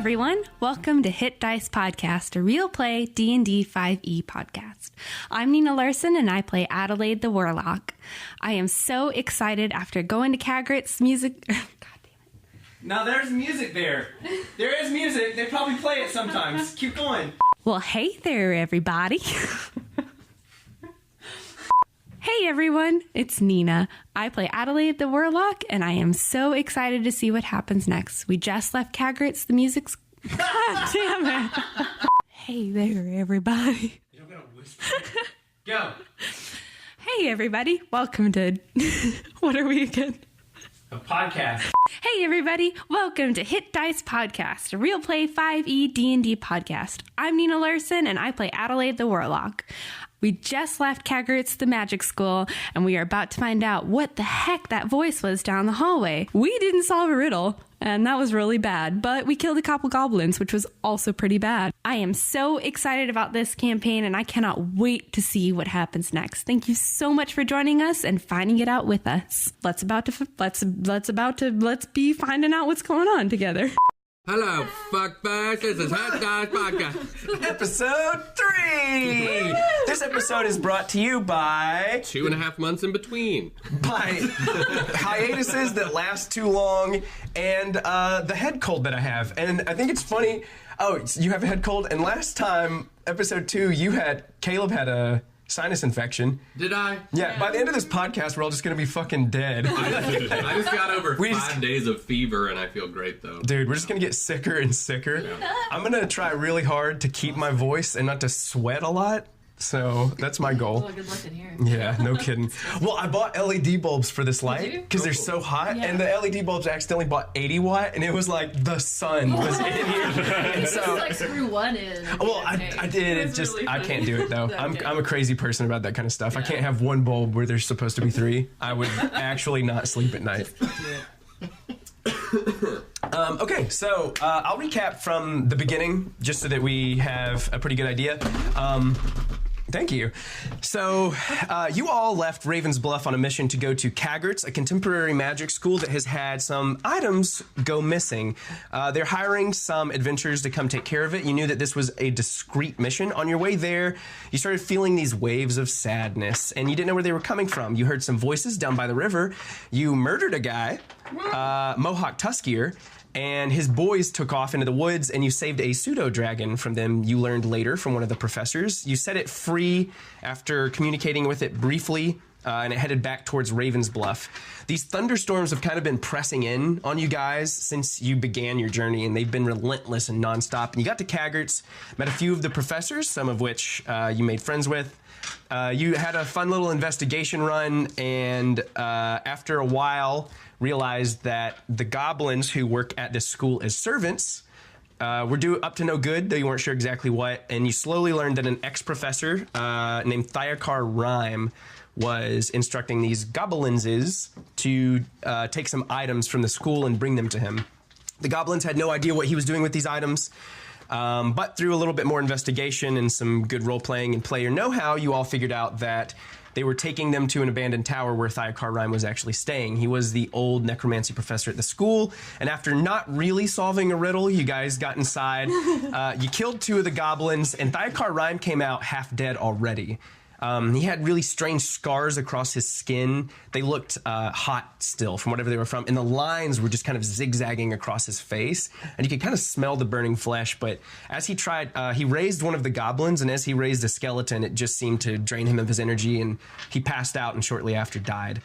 everyone. Welcome to Hit Dice Podcast, a real play D&D 5e podcast. I'm Nina Larson, and I play Adelaide the Warlock. I am so excited after going to Kagarts music... God damn it. Now there's music there. There is music. They probably play it sometimes. Keep going. Well, hey there, everybody. Hey everyone, it's Nina. I play Adelaide the Warlock, and I am so excited to see what happens next. We just left Kagarts, the music's... God damn it. Hey there, everybody. You don't gotta whisper. Go. Hey everybody, welcome to... What are we again? A podcast. Hey everybody, welcome to Hit Dice Podcast, a real play 5e D&D podcast. I'm Nina Larson, and I play Adelaide the Warlock. We just left Kagarts the Magic School, and we are about to find out what the heck that voice was down the hallway. We didn't solve a riddle, and that was really bad, but we killed a couple goblins, which was also pretty bad. I am so excited about this campaign, and I cannot wait to see what happens next. Thank you so much for joining us and finding it out with us. Let's be finding out what's going on together. Hello, fuckbags. This is Hit Dice Podcast. Episode 3! This episode is brought to you by... 2.5 months in between. By hiatuses that last too long and the head cold that I have. And I think it's funny... Oh, you have a head cold? And last time, episode 2, Caleb had a sinus infection. Did I? Yeah, by the end of this podcast, we're all just gonna be fucking dead. I just got over 5 days of fever, and I feel great, though. Dude, we're just gonna get sicker and sicker. Yeah. I'm gonna try really hard to keep my voice and not to sweat a lot. So that's my goal. Well, good luck in here. Yeah, no kidding. Well, I bought LED bulbs for this light because they're so hot, and the LED bulbs accidentally bought 80 watt, and it was like the sun was in here. And so, just like screw one in. Well, I did. It's just really I can't do it though. I'm a crazy person about that kind of stuff. Yeah. I can't have one bulb where there's supposed to be 3. I would actually not sleep at night. Okay, so I'll recap from the beginning just so that we have a pretty good idea. Thank you. So, you all left Raven's Bluff on a mission to go to Kagarts, a contemporary magic school that has had some items go missing. They're hiring some adventurers to come take care of it. You knew that this was a discreet mission. On your way there, you started feeling these waves of sadness, and you didn't know where they were coming from. You heard some voices down by the river. You murdered a guy, Mohawk Tuskier, and his boys took off into the woods, and you saved a pseudo-dragon from them, you learned later from one of the professors. You set it free after communicating with it briefly, and it headed back towards Raven's Bluff. These thunderstorms have kind of been pressing in on you guys since you began your journey, and they've been relentless and nonstop. And you got to Kagarts, met a few of the professors, some of which you made friends with. You had a fun little investigation run, and after a while realized that the goblins who work at this school as servants were up to no good, though you weren't sure exactly what, and you slowly learned that an ex-professor named Thiakar Rhyme was instructing these goblins to take some items from the school and bring them to him. The goblins had no idea what he was doing with these items, but through a little bit more investigation and some good role-playing and player know-how, you all figured out that they were taking them to an abandoned tower where Thiakar Rhyme was actually staying. He was the old necromancy professor at the school, and after not really solving a riddle, you guys got inside. You killed 2 of the goblins, and Thiakar Rhyme came out half dead already. He had really strange scars across his skin. They looked hot still from whatever they were from, and the lines were just kind of zigzagging across his face, and you could kind of smell the burning flesh. But as he tried, he raised one of the goblins, and as he raised a skeleton, it just seemed to drain him of his energy, and he passed out and shortly after died.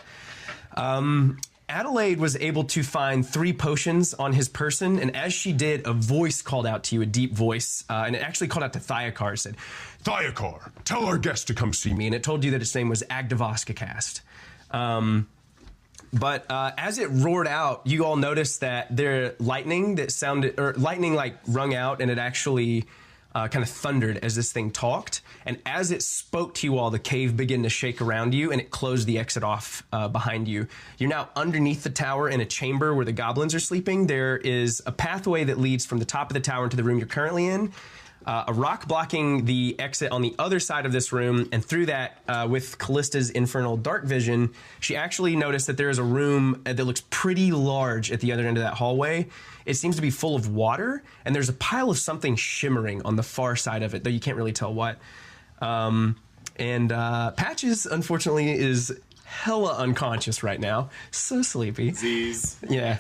Adelaide was able to find 3 potions on his person, and as she did, a voice called out to you, a deep voice, and it actually called out to Thiakar. It said, "Thiakar, tell our guest to come see me." And it told you that its name was Agdavoskacast. But as it roared out, you all noticed that there lightning like rung out, and it actually kind of thundered as this thing talked. And as it spoke to you all, the cave began to shake around you, and it closed the exit off behind you. You're now underneath the tower in a chamber where the goblins are sleeping. There is a pathway that leads from the top of the tower into the room you're currently in. a rock blocking the exit on the other side of this room, and through that, with Callista's infernal dark vision, she actually noticed that there is a room that looks pretty large at the other end of that hallway. It seems to be full of water, and there's a pile of something shimmering on the far side of it, though you can't really tell what. Patches, unfortunately, is hella unconscious right now. So sleepy. Z's. Yeah.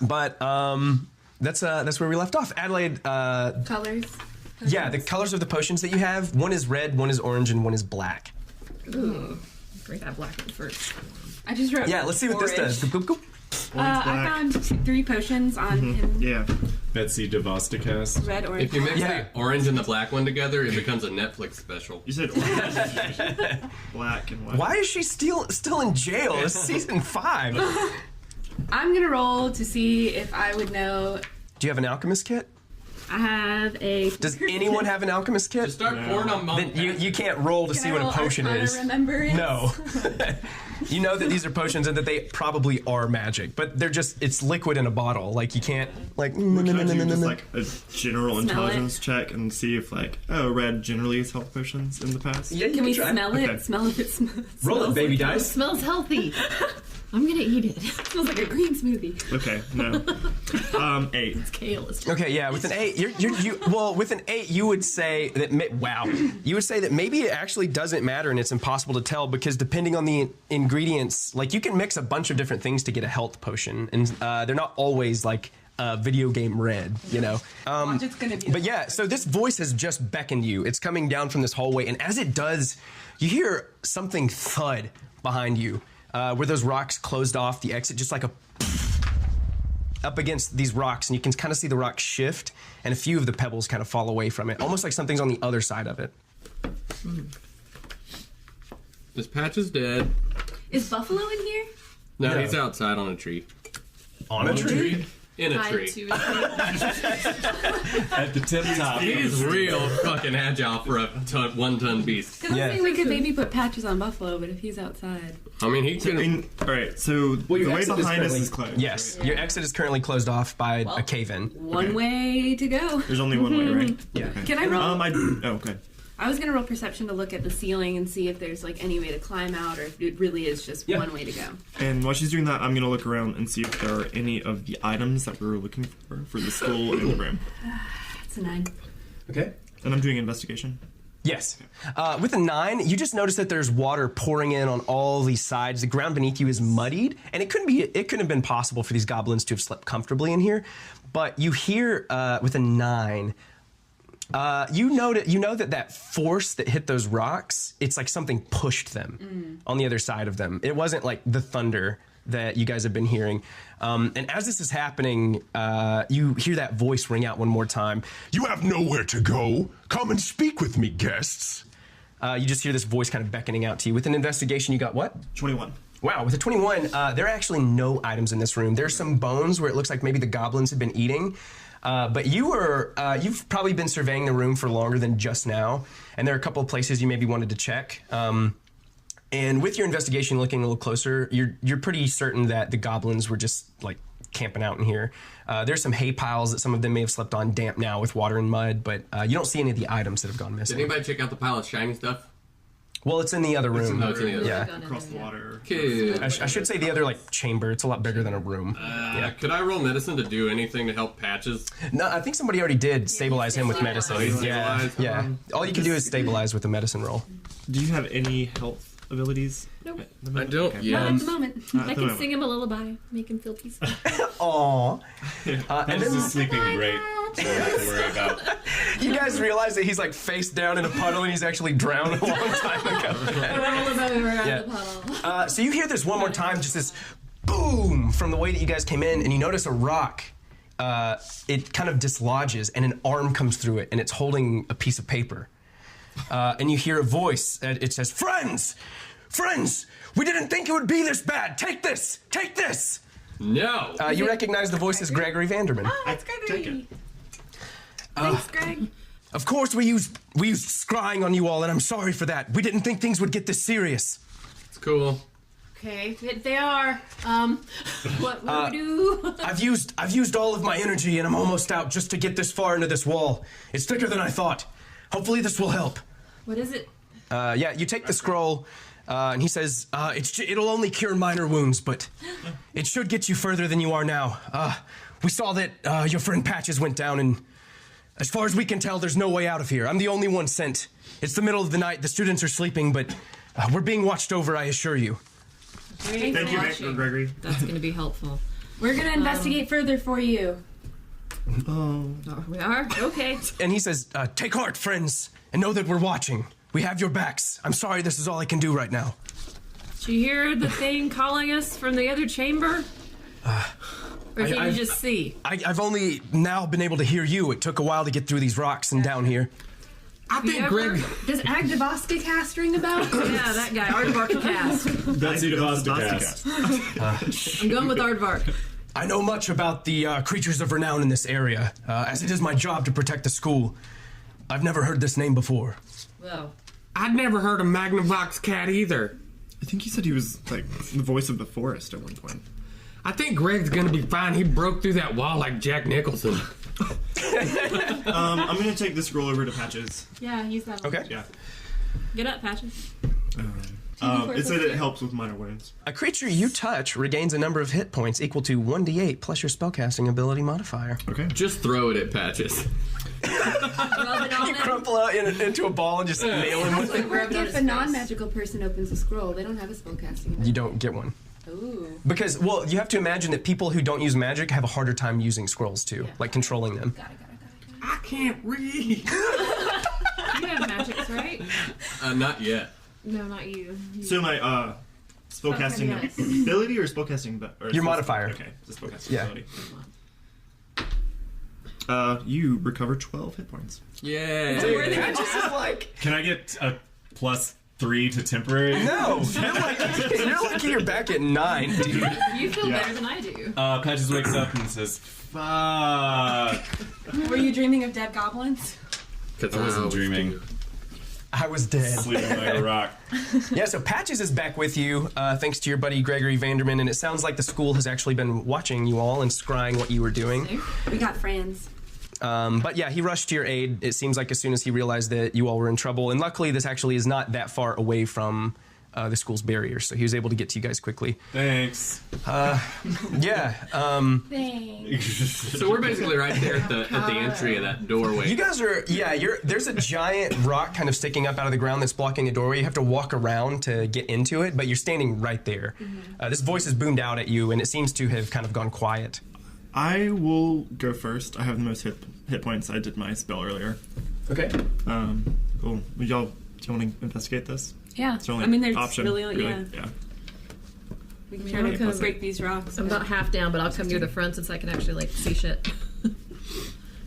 But that's where we left off. Adelaide, Colors. yeah, the colors of the potions that you have, one is red, one is orange, and one is black. Ooh. Break that black one first. I just wrote. Yeah, let's see what this does. Goop, goop, goop. I found 3 potions on him. Yeah. Betsy DeVosticast. Red, orange. If you mix Yeah. the orange and the black one together, it becomes a Netflix special. You said orange, black, and white. Why is she still in jail? It's season 5. I'm gonna roll to see if I would know. Do you have an alchemist kit? I have a. Does anyone have an alchemist kit? Just start pouring on Mount Then you can't roll to see what a potion is. Remembrance? No. You know that these are potions and that they probably are magic, but they're just, it's liquid in a bottle. Like, you can't, like, Can I do just like a general Smell intelligence check and see if red generally has health potions in the past? Yeah, you Can we try. smell it? Okay. Smell if it smells. Roll it, baby dice. Smells healthy. I'm gonna eat it. Smells like a green smoothie. Okay, no. 8. It's kale. It's Okay, yeah, with an 8, with an 8, you would say that, you would say that maybe it actually doesn't matter and it's impossible to tell because depending on the ingredients, like you can mix a bunch of different things to get a health potion, and they're not always like video game red, you know. It's gonna be. But yeah, so this voice has just beckoned you. It's coming down from this hallway, and as it does, you hear something thud behind you. Where those rocks closed off the exit, just like a up against these rocks, and you can kind of see the rocks shift, and a few of the pebbles kind of fall away from it, almost like something's on the other side of it. This patch is dead. Is Buffalo in here? No, No. he's outside on a tree. On a tree? In a tied tree. to it. At the tip top. He's real fucking agile for a 1-ton beast. Because Yeah. I think we could maybe put patches on Buffalo, but if he's outside. I mean, he can. Alright, so the your way exit is behind us currently- is closed. Yes, your exit is currently closed off by a cave-in. One way to go. There's only one way, right? Yeah. Can I roll? Okay. I was gonna roll perception to look at the ceiling and see if there's like any way to climb out, or if it really is just Yeah. one way to go. And while she's doing that, I'm gonna look around and see if there are any of the items that we were looking for the school and the room. That's a 9. Okay. And I'm doing investigation. Yes. With a 9, you just notice that there's water pouring in on all these sides. The ground beneath you is muddied, and it couldn't have been possible for these goblins to have slept comfortably in here. But you hear with a 9. You know that force that hit those rocks, it's like something pushed them on the other side of them. It wasn't like the thunder that you guys have been hearing. And as this is happening, you hear that voice ring out one more time. You have nowhere to go. Come and speak with me, guests. You just hear this voice kind of beckoning out to you. With an investigation, you got what? 21. Wow, with a 21, there are actually no items in this room. There's some bones where it looks like maybe the goblins have been eating. But you've probably been surveying the room for longer than just now, and there are a couple of places you maybe wanted to check. And with your investigation looking a little closer, you're pretty certain that the goblins were just like camping out in here. There's some hay piles that some of them may have slept on, damp now with water and mud, but you don't see any of the items that have gone Did missing. anybody check out the pile of shiny stuff? Well, it's in the other room. Oh, it's in the other Yeah. Across the water. Cool. I should say the other like chamber. It's a lot bigger than a room. Could I roll medicine to do anything to help Patches? No, I think somebody already did stabilize him with medicine. he's Yeah, stabilized. yeah. All you can do is stabilize with a medicine roll. Do you have any health abilities? Nope. at the I moment? don't Okay. yet. Not at the moment. Not I at the can moment. sing him a lullaby, make him feel peaceful. Aww. And This then is sleeping great. So nothing to worry about. you guys realize that he's like face down in a puddle and he's actually drowned a long time ago. Yeah. So you hear this one more time, just this boom from the way that you guys came in, and you notice a rock. It kind of dislodges, and an arm comes through it, and it's holding a piece of paper. And you hear a voice. It says, "Friends, friends, we didn't think it would be this bad. Take this, take this." No. You recognize the voice as Gregory Vanderman. That's Gregory. Thanks, Greg. Of course, we used scrying on you all, and I'm sorry for that. We didn't think things would get this serious. It's cool. Okay, they are. What do we do? I've used all of my energy and I'm almost out just to get this far into this wall. It's thicker than I thought. Hopefully this will help. What is it? Yeah, you take the scroll, and he says, it'll only cure minor wounds, but it should get you further than you are now. We saw that your friend Patches went down, and as far as we can tell, there's no way out of here. I'm the only one sent. It's the middle of the night, the students are sleeping, but we're being watched over, I assure you. Great. Thank you, Gregory. That's going to be helpful. We're gonna investigate further for you. Oh, we are? Okay. And he says, take heart, friends, and know that we're watching. We have your backs. I'm sorry this is all I can do right now. Did you hear the thing calling us from the other chamber? Or can you just see? I've only now been able to hear you. It took a while to get through these rocks and down here. I think Greg. Does Agdavoska cast ring a bell? Yeah, that guy, Aardvark cast. That's the cast. I'm going with Aardvark. I know much about the creatures of renown in this area, as it is my job to protect the school. I've never heard this name before. Well, I'd never heard of Magnavox Cat either. I think he said he was like the voice of the forest at one point. I think Greg's gonna be fine. He broke through that wall like Jack Nicholson. I'm gonna take this scroll over to Patches. yeah, use that one. Okay. Yeah. Get up, Patches. It said it helps with minor wounds. A creature you touch regains a number of hit points equal to 1d8 plus your spellcasting ability modifier. Okay. Just throw it at Patches. Rub it on You him. crumple out into a ball and just nail him with it. Rub it on If his a face. non-magical person opens a scroll, they don't have a spellcasting. You don't get one. Ooh. Because, well, you have to imagine that people who don't use magic have a harder time using scrolls too, like controlling them. Got it. I can't read. You have magics, right? Not yet. No, not you. So my spellcasting Yes. ability or spellcasting or Your modifier. Okay, the spellcasting Yeah. ability. You recover 12 hit points. Yeah. Patches is like, Can I get a +3 to temporary? no, you're lucky you're back at 9, dude. You feel better than I do. Patches wakes up and says, "Fuck." Were you dreaming of dead goblins? I wasn't dreaming. I was dead. Sleeping like a rock. Yeah, so Patches is back with you, thanks to your buddy Gregory Vanderman, and it sounds like the school has actually been watching you all and scrying what you were doing. We got friends. But yeah, he rushed to your aid, it seems like as soon as he realized that you all were in trouble, and luckily this actually is not that far away from the school's barrier, so he was able to get to you guys quickly. Thanks. Yeah, Thanks. So we're basically right there at the entry of that doorway. you guys are, there's a giant rock kind of sticking up out of the ground that's blocking a doorway. You have to walk around to get into it, but you're standing right there. This voice has boomed out at you, and it seems to have kind of gone quiet. I will go first. I have the most hit points. I did my spell earlier. Okay. Cool. Do you want to investigate this? Yeah. It's the only I mean, there's option. really, yeah. We can try to plus break these rocks. I'm about half down, but I'll come near the front since I can actually like see shit.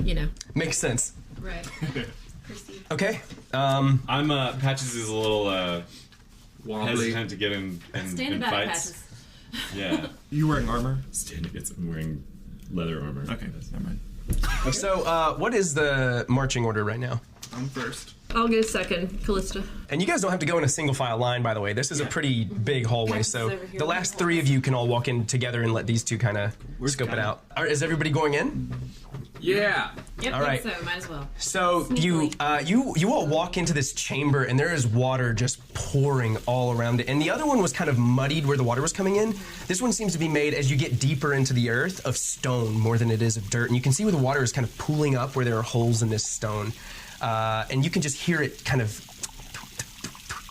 You know. Makes sense. Right. Okay. I'm Patches is a little Wobbly. hesitant to get in Stand about it, fights. Patches. Yeah. You wearing armor? I'm wearing leather armor. Okay, never mind. So, what is the marching order right now? I'm first. I'll go second, Callista. And you guys don't have to go in a single file line, by the way. This is a pretty big hallway, so over here. the last 3 of you can all walk in together and let these two kind of scope it out. All right, is everybody going in? Yeah. Yep, All right. think so. Might as well. So you all walk into this chamber, and there is water just pouring all around it. And the other one was kind of muddied where the water was coming in. This one seems to be made, as you get deeper into the earth, of stone more than it is of dirt. And you can see where the water is kind of pooling up where there are holes in this stone. And you can just hear it kind of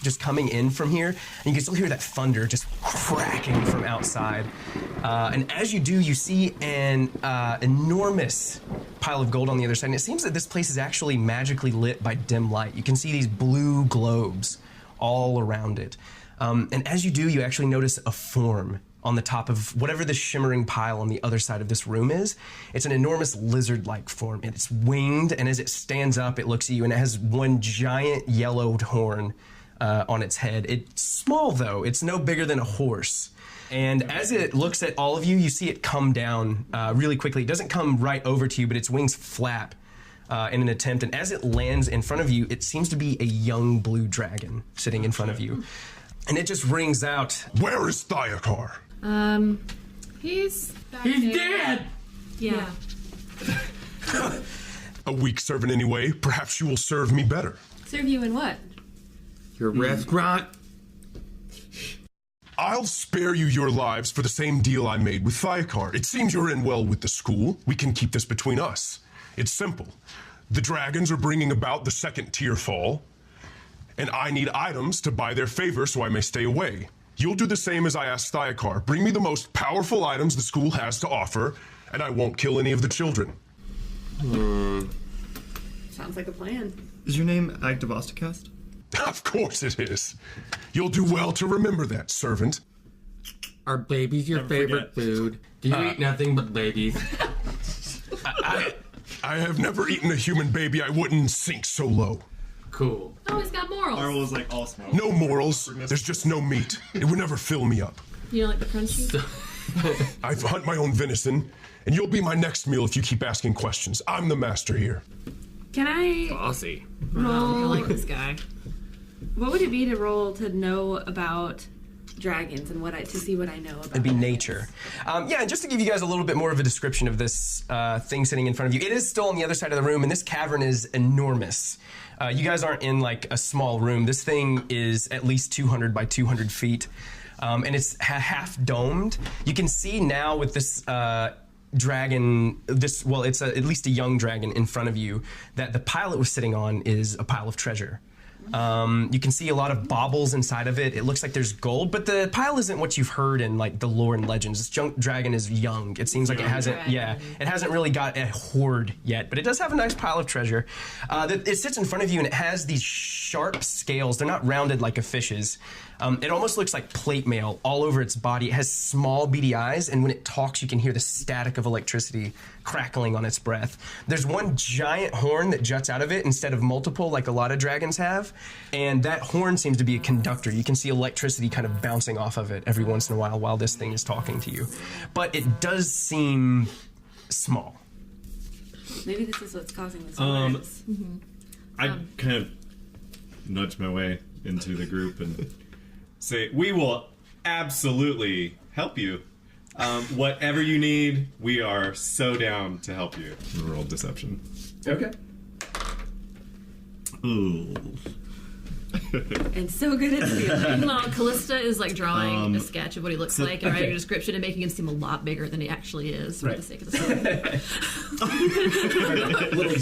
just coming in from here. And you can still hear that thunder just cracking from outside. And as you do, you see an enormous pile of gold on the other side. And it seems that this place is actually magically lit by dim light. You can see these blue globes all around it. And as you do, you actually notice a form on the top of whatever the shimmering pile on the other side of this room is. It's an enormous lizard-like form. It's winged, and as it stands up, it looks at you, and it has one giant yellowed horn on its head. It's small, though. It's no bigger than a horse. And as it looks at all of you, you see it come down really quickly. It doesn't come right over to you, but its wings flap in an attempt. And as it lands in front of you, it seems to be a young blue dragon sitting in front of you. and it just rings out. Where is Thyakar? He's back He's there. dead! Yeah. A weak servant anyway. Perhaps you will serve me better. Serve you in what? Your restaurant? I'll spare you your lives for the same deal I made with Thyakar. It seems you're in well with the school. We can keep this between us. It's simple. The dragons are bringing about the second tier fall, and I need items to buy their favor so I may stay away. You'll do the same as I asked Thyakar. Bring me the most powerful items the school has to offer, and I won't kill any of the children. Sounds like a plan. Is your name Agdavastakast? Of course it is. You'll do well to remember that, servant. Are babies your favorite food? Do you eat nothing but babies? I have never eaten a human baby. I wouldn't sink so low. Cool. Oh, he's got morals. Arl was like all smoke. No morals. There's just no meat. It would never fill me up. You don't like the crunchy? I hunt my own venison, and you'll be my next meal if you keep asking questions. I'm the master here. Can I Bossy. I roll? like this guy. What would it be to roll to know about dragons and to see what I know about? It'd be nature. Yeah, and just to give you guys a little bit more of a description of this thing sitting in front of you, it is still on the other side of the room, and this cavern is enormous. You guys aren't in like a small room. This thing is at least 200 by 200 feet, and it's half domed. You can see now with this dragon, it's at least a young dragon in front of you, that the pile it was sitting on is a pile of treasure. You can see a lot of baubles inside of it. It looks like there's gold, but the pile isn't what you've heard in like the lore and legends. This dragon is young. It seems like it hasn't, it hasn't really got a hoard yet, but it does have a nice pile of treasure. It sits in front of you and it has these sharp scales. They're not rounded like a fish's. It almost looks like plate mail all over its body. It has small beady eyes, and when it talks, you can hear the static of electricity crackling on its breath. There's one giant horn that juts out of it instead of multiple like a lot of dragons have, and that horn seems to be a conductor. You can see electricity kind of bouncing off of it every once in a while this thing is talking to you. But it does seem small. Maybe this is what's causing this. Awareness. I kind of nudge my way into the group and say, we will absolutely help you. Whatever you need, we are so down to help you. Roll deception. Okay. Ooh. And so good at feeling. Meanwhile, Callista is like drawing a sketch of what he looks like and writing a description and making him seem a lot bigger than he actually is for the sake of the story.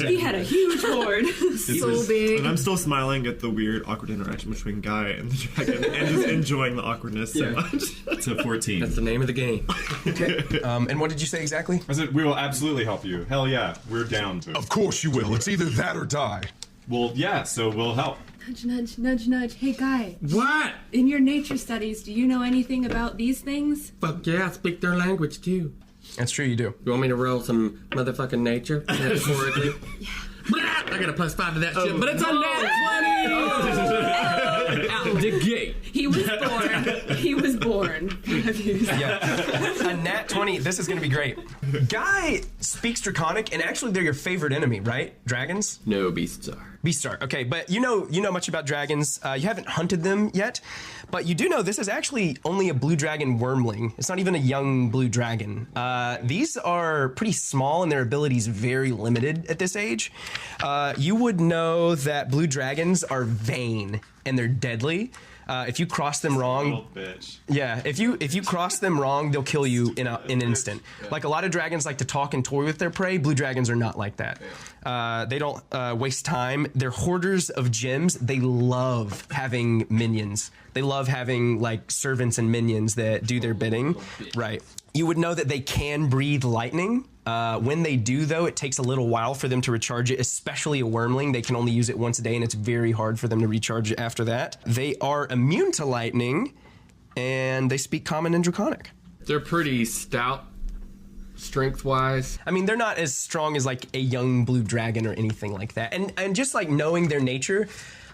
He had a huge hoard. So big. And I'm still smiling at the weird, awkward interaction between Guy and the dragon, and just enjoying the awkwardness so much. To 14. That's the name of the game. Okay. And what did you say exactly? I said, we will absolutely help you. Hell yeah, we're down to it. Of course you will. It's either that or die. Well, yeah, so we'll help. Nudge, nudge, nudge, nudge. Hey, Guy. What? In your nature studies, do you know anything about these things? Fuck yeah, I speak their language too. That's true, you do. You want me to roll some motherfucking nature? Metaphorically? Yeah. I got a +5 to that shit, but it's a nat 20! Out the gate. He was born. He was born. Yeah. A nat 20. This is going to be great. Guy speaks Draconic, and actually they're your favorite enemy, right? Dragons? No, beasts are. Beasts are. Okay, but you know much about dragons. You haven't hunted them yet, but you do know this is actually only a blue dragon wormling. It's not even a young blue dragon. These are pretty small, and their abilities very limited at this age. You would know that blue dragons are vain, and they're deadly. If you cross them wrong, Little bitch. yeah. If you cross them wrong, they'll kill you in an instant. Like a lot of dragons like to talk and toy with their prey. Blue dragons are not like that. They don't waste time. They're hoarders of gems. They love having minions. They love having like servants and minions that do their bidding. Right. You would know that they can breathe lightning. When they do, though, it takes a little while for them to recharge it, especially a wormling. They can only use it once a day, and it's very hard for them to recharge it after that. They are immune to lightning, and they speak Common and Draconic. They're pretty stout, strength-wise. I mean, they're not as strong as, like, a young blue dragon or anything like that. And just, like, knowing their nature,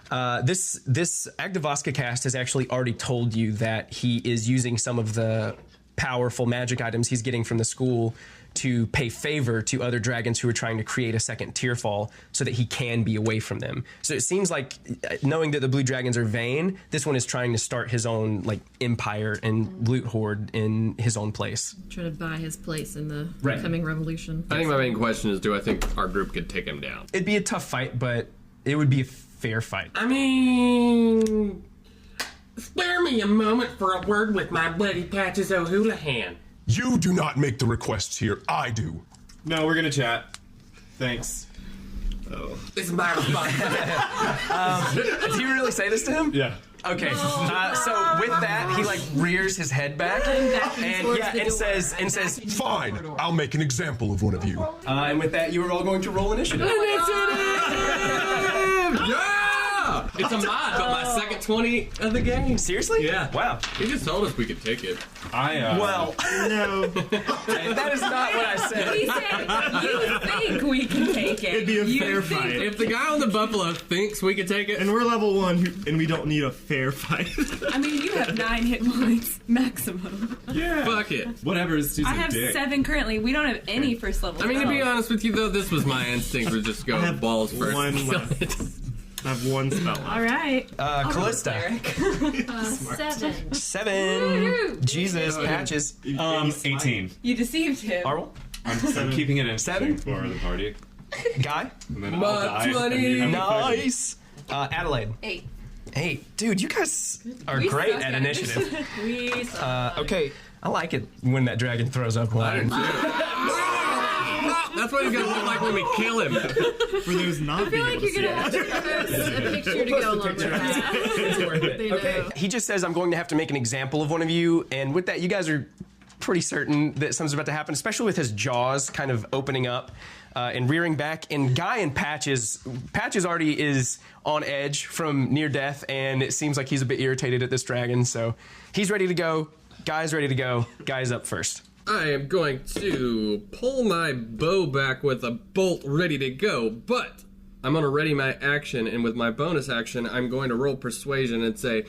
this Agdavaska cast has actually already told you that he is using some of the powerful magic items he's getting from the school to pay favor to other dragons who are trying to create a second tier fall so that he can be away from them. So it seems like, knowing that the blue dragons are vain, this one is trying to start his own like empire and loot hoard in his own place. Try to buy his place in the Right. coming revolution. I think my main question is, do I think our group could take him down? It'd be a tough fight, but it would be a fair fight. I mean, spare me a moment for a word with my buddy Patches O'Houlihan. You do not make the requests here. I do. No, we're gonna chat. Thanks. This is my response. Did you really say this to him? Yeah. Okay, so with that, he like rears his head back and says, Fine, I'll make an example of one of you. and with that, you are all going to roll initiative. Yeah! It's a mod, but my second 20 of the game. Seriously? Yeah. Wow. He just told us we could take it. Well, No. that is not what I said. He said, you think we can take it. It'd be a You fair think- fight. If the guy on the buffalo thinks we could take it, And we're level 1, and we don't need a fair fight. I mean, you have 9 hit points maximum. Yeah. fuck it. Whatever. He's I a have dick. 7 currently. We don't have any first level. I mean, to be spells. honest with you, though, this was my instinct to just go I have balls first. one left. I have one spell left. All right. Callista. 7. 7. Jesus, Patches. 18. You deceived him. Arwell. I'm keeping it interesting 7? for the party. Guy. And then I'll But die, and 20. you have to fight. Nice. Adelaide. 8. 8. Dude, you guys are We great suck at at initiative. We suck. Okay, I like it when that dragon throws up wine. That's what he's gonna look like when we kill him. For those not I feel like you're gonna have to post a picture to go along with that. It's worth it. They Okay. know. He just says, I'm going to have to make an example of one of you, and with that, you guys are pretty certain that something's about to happen, especially with his jaws kind of opening up and rearing back. And Guy and Patches already is on edge from near death, and it seems like he's a bit irritated at this dragon, so he's ready to go. Guy's ready to go. Guy's up first. I am going to pull my bow back with a bolt ready to go, but I'm going to ready my action, and with my bonus action, I'm going to roll persuasion and say,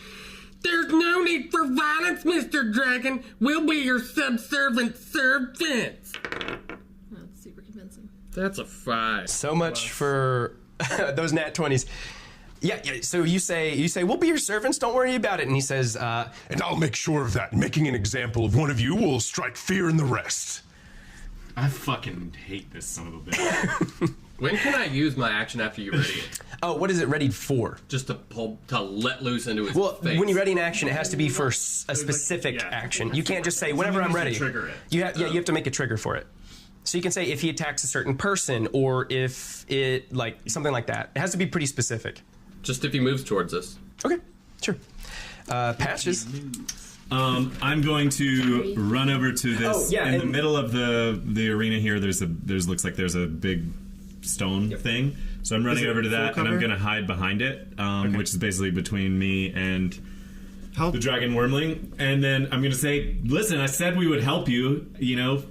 "There's no need for violence, Mr. Dragon. We'll be your subservient servants." That's super convincing. That's a 5. So much for those nat 20s. Yeah. So you say, we'll be your servants. Don't worry about it. And he says, And I'll make sure of that. Making an example of one of you will strike fear in the rest. I fucking hate this son of a bitch. When can I use my action after you ready it? oh, what is it readied for? Just to let loose into his Well, face. when you ready an action, it has to be for a specific action. You can't just say, whenever I'm ready. Trigger it. You have to make a trigger for it. So you can say if he attacks a certain person or if it, like, something like that. It has to be pretty specific. Just if he moves towards us. Okay, sure. Patches. I'm going to run over to this. Oh, yeah, in the and- middle of the arena here. Looks like there's a big stone thing. So I'm running it over to that, full and I'm cover? going to hide behind it, which is basically between me and How the dragon wormling. And then I'm going to say, "Listen, I said we would help you. You know,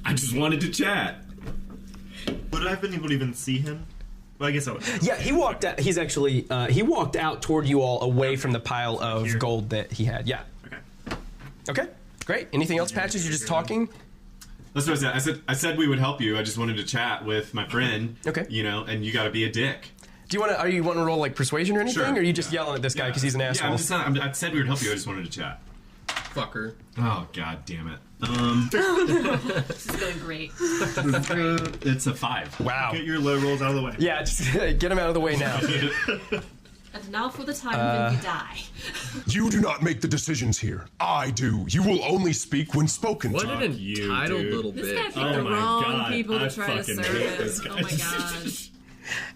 I just wanted to chat." would I have been able to even see him? Well, I guess I would. Yeah, he walked out. He's actually, he walked out toward you all away from the pile of Here. gold that he had. Yeah. Okay. Okay, great. Anything else, Patches? You're just talking? That's what I said. I said we would help you. I just wanted to chat with my friend. Okay. You know, and you got to be a dick. Do you want to? Are you want to roll like persuasion or anything, Sure. or are you just yelling at this guy because he's an asshole? Yeah, I'm just not. I said we would help you. I just wanted to chat. Fucker. Oh, god damn it. This is going great. It's a 5. Wow. Get your low rolls out of the way. Yeah, just get him out of the way now. And now for the time when we die. You do not make the decisions here. I do. You will only speak when spoken What to. an you, entitled dude. little This guy bitch. picked Oh the my wrong God, people to I try to fucking serve hate him. this guy. Oh my gosh.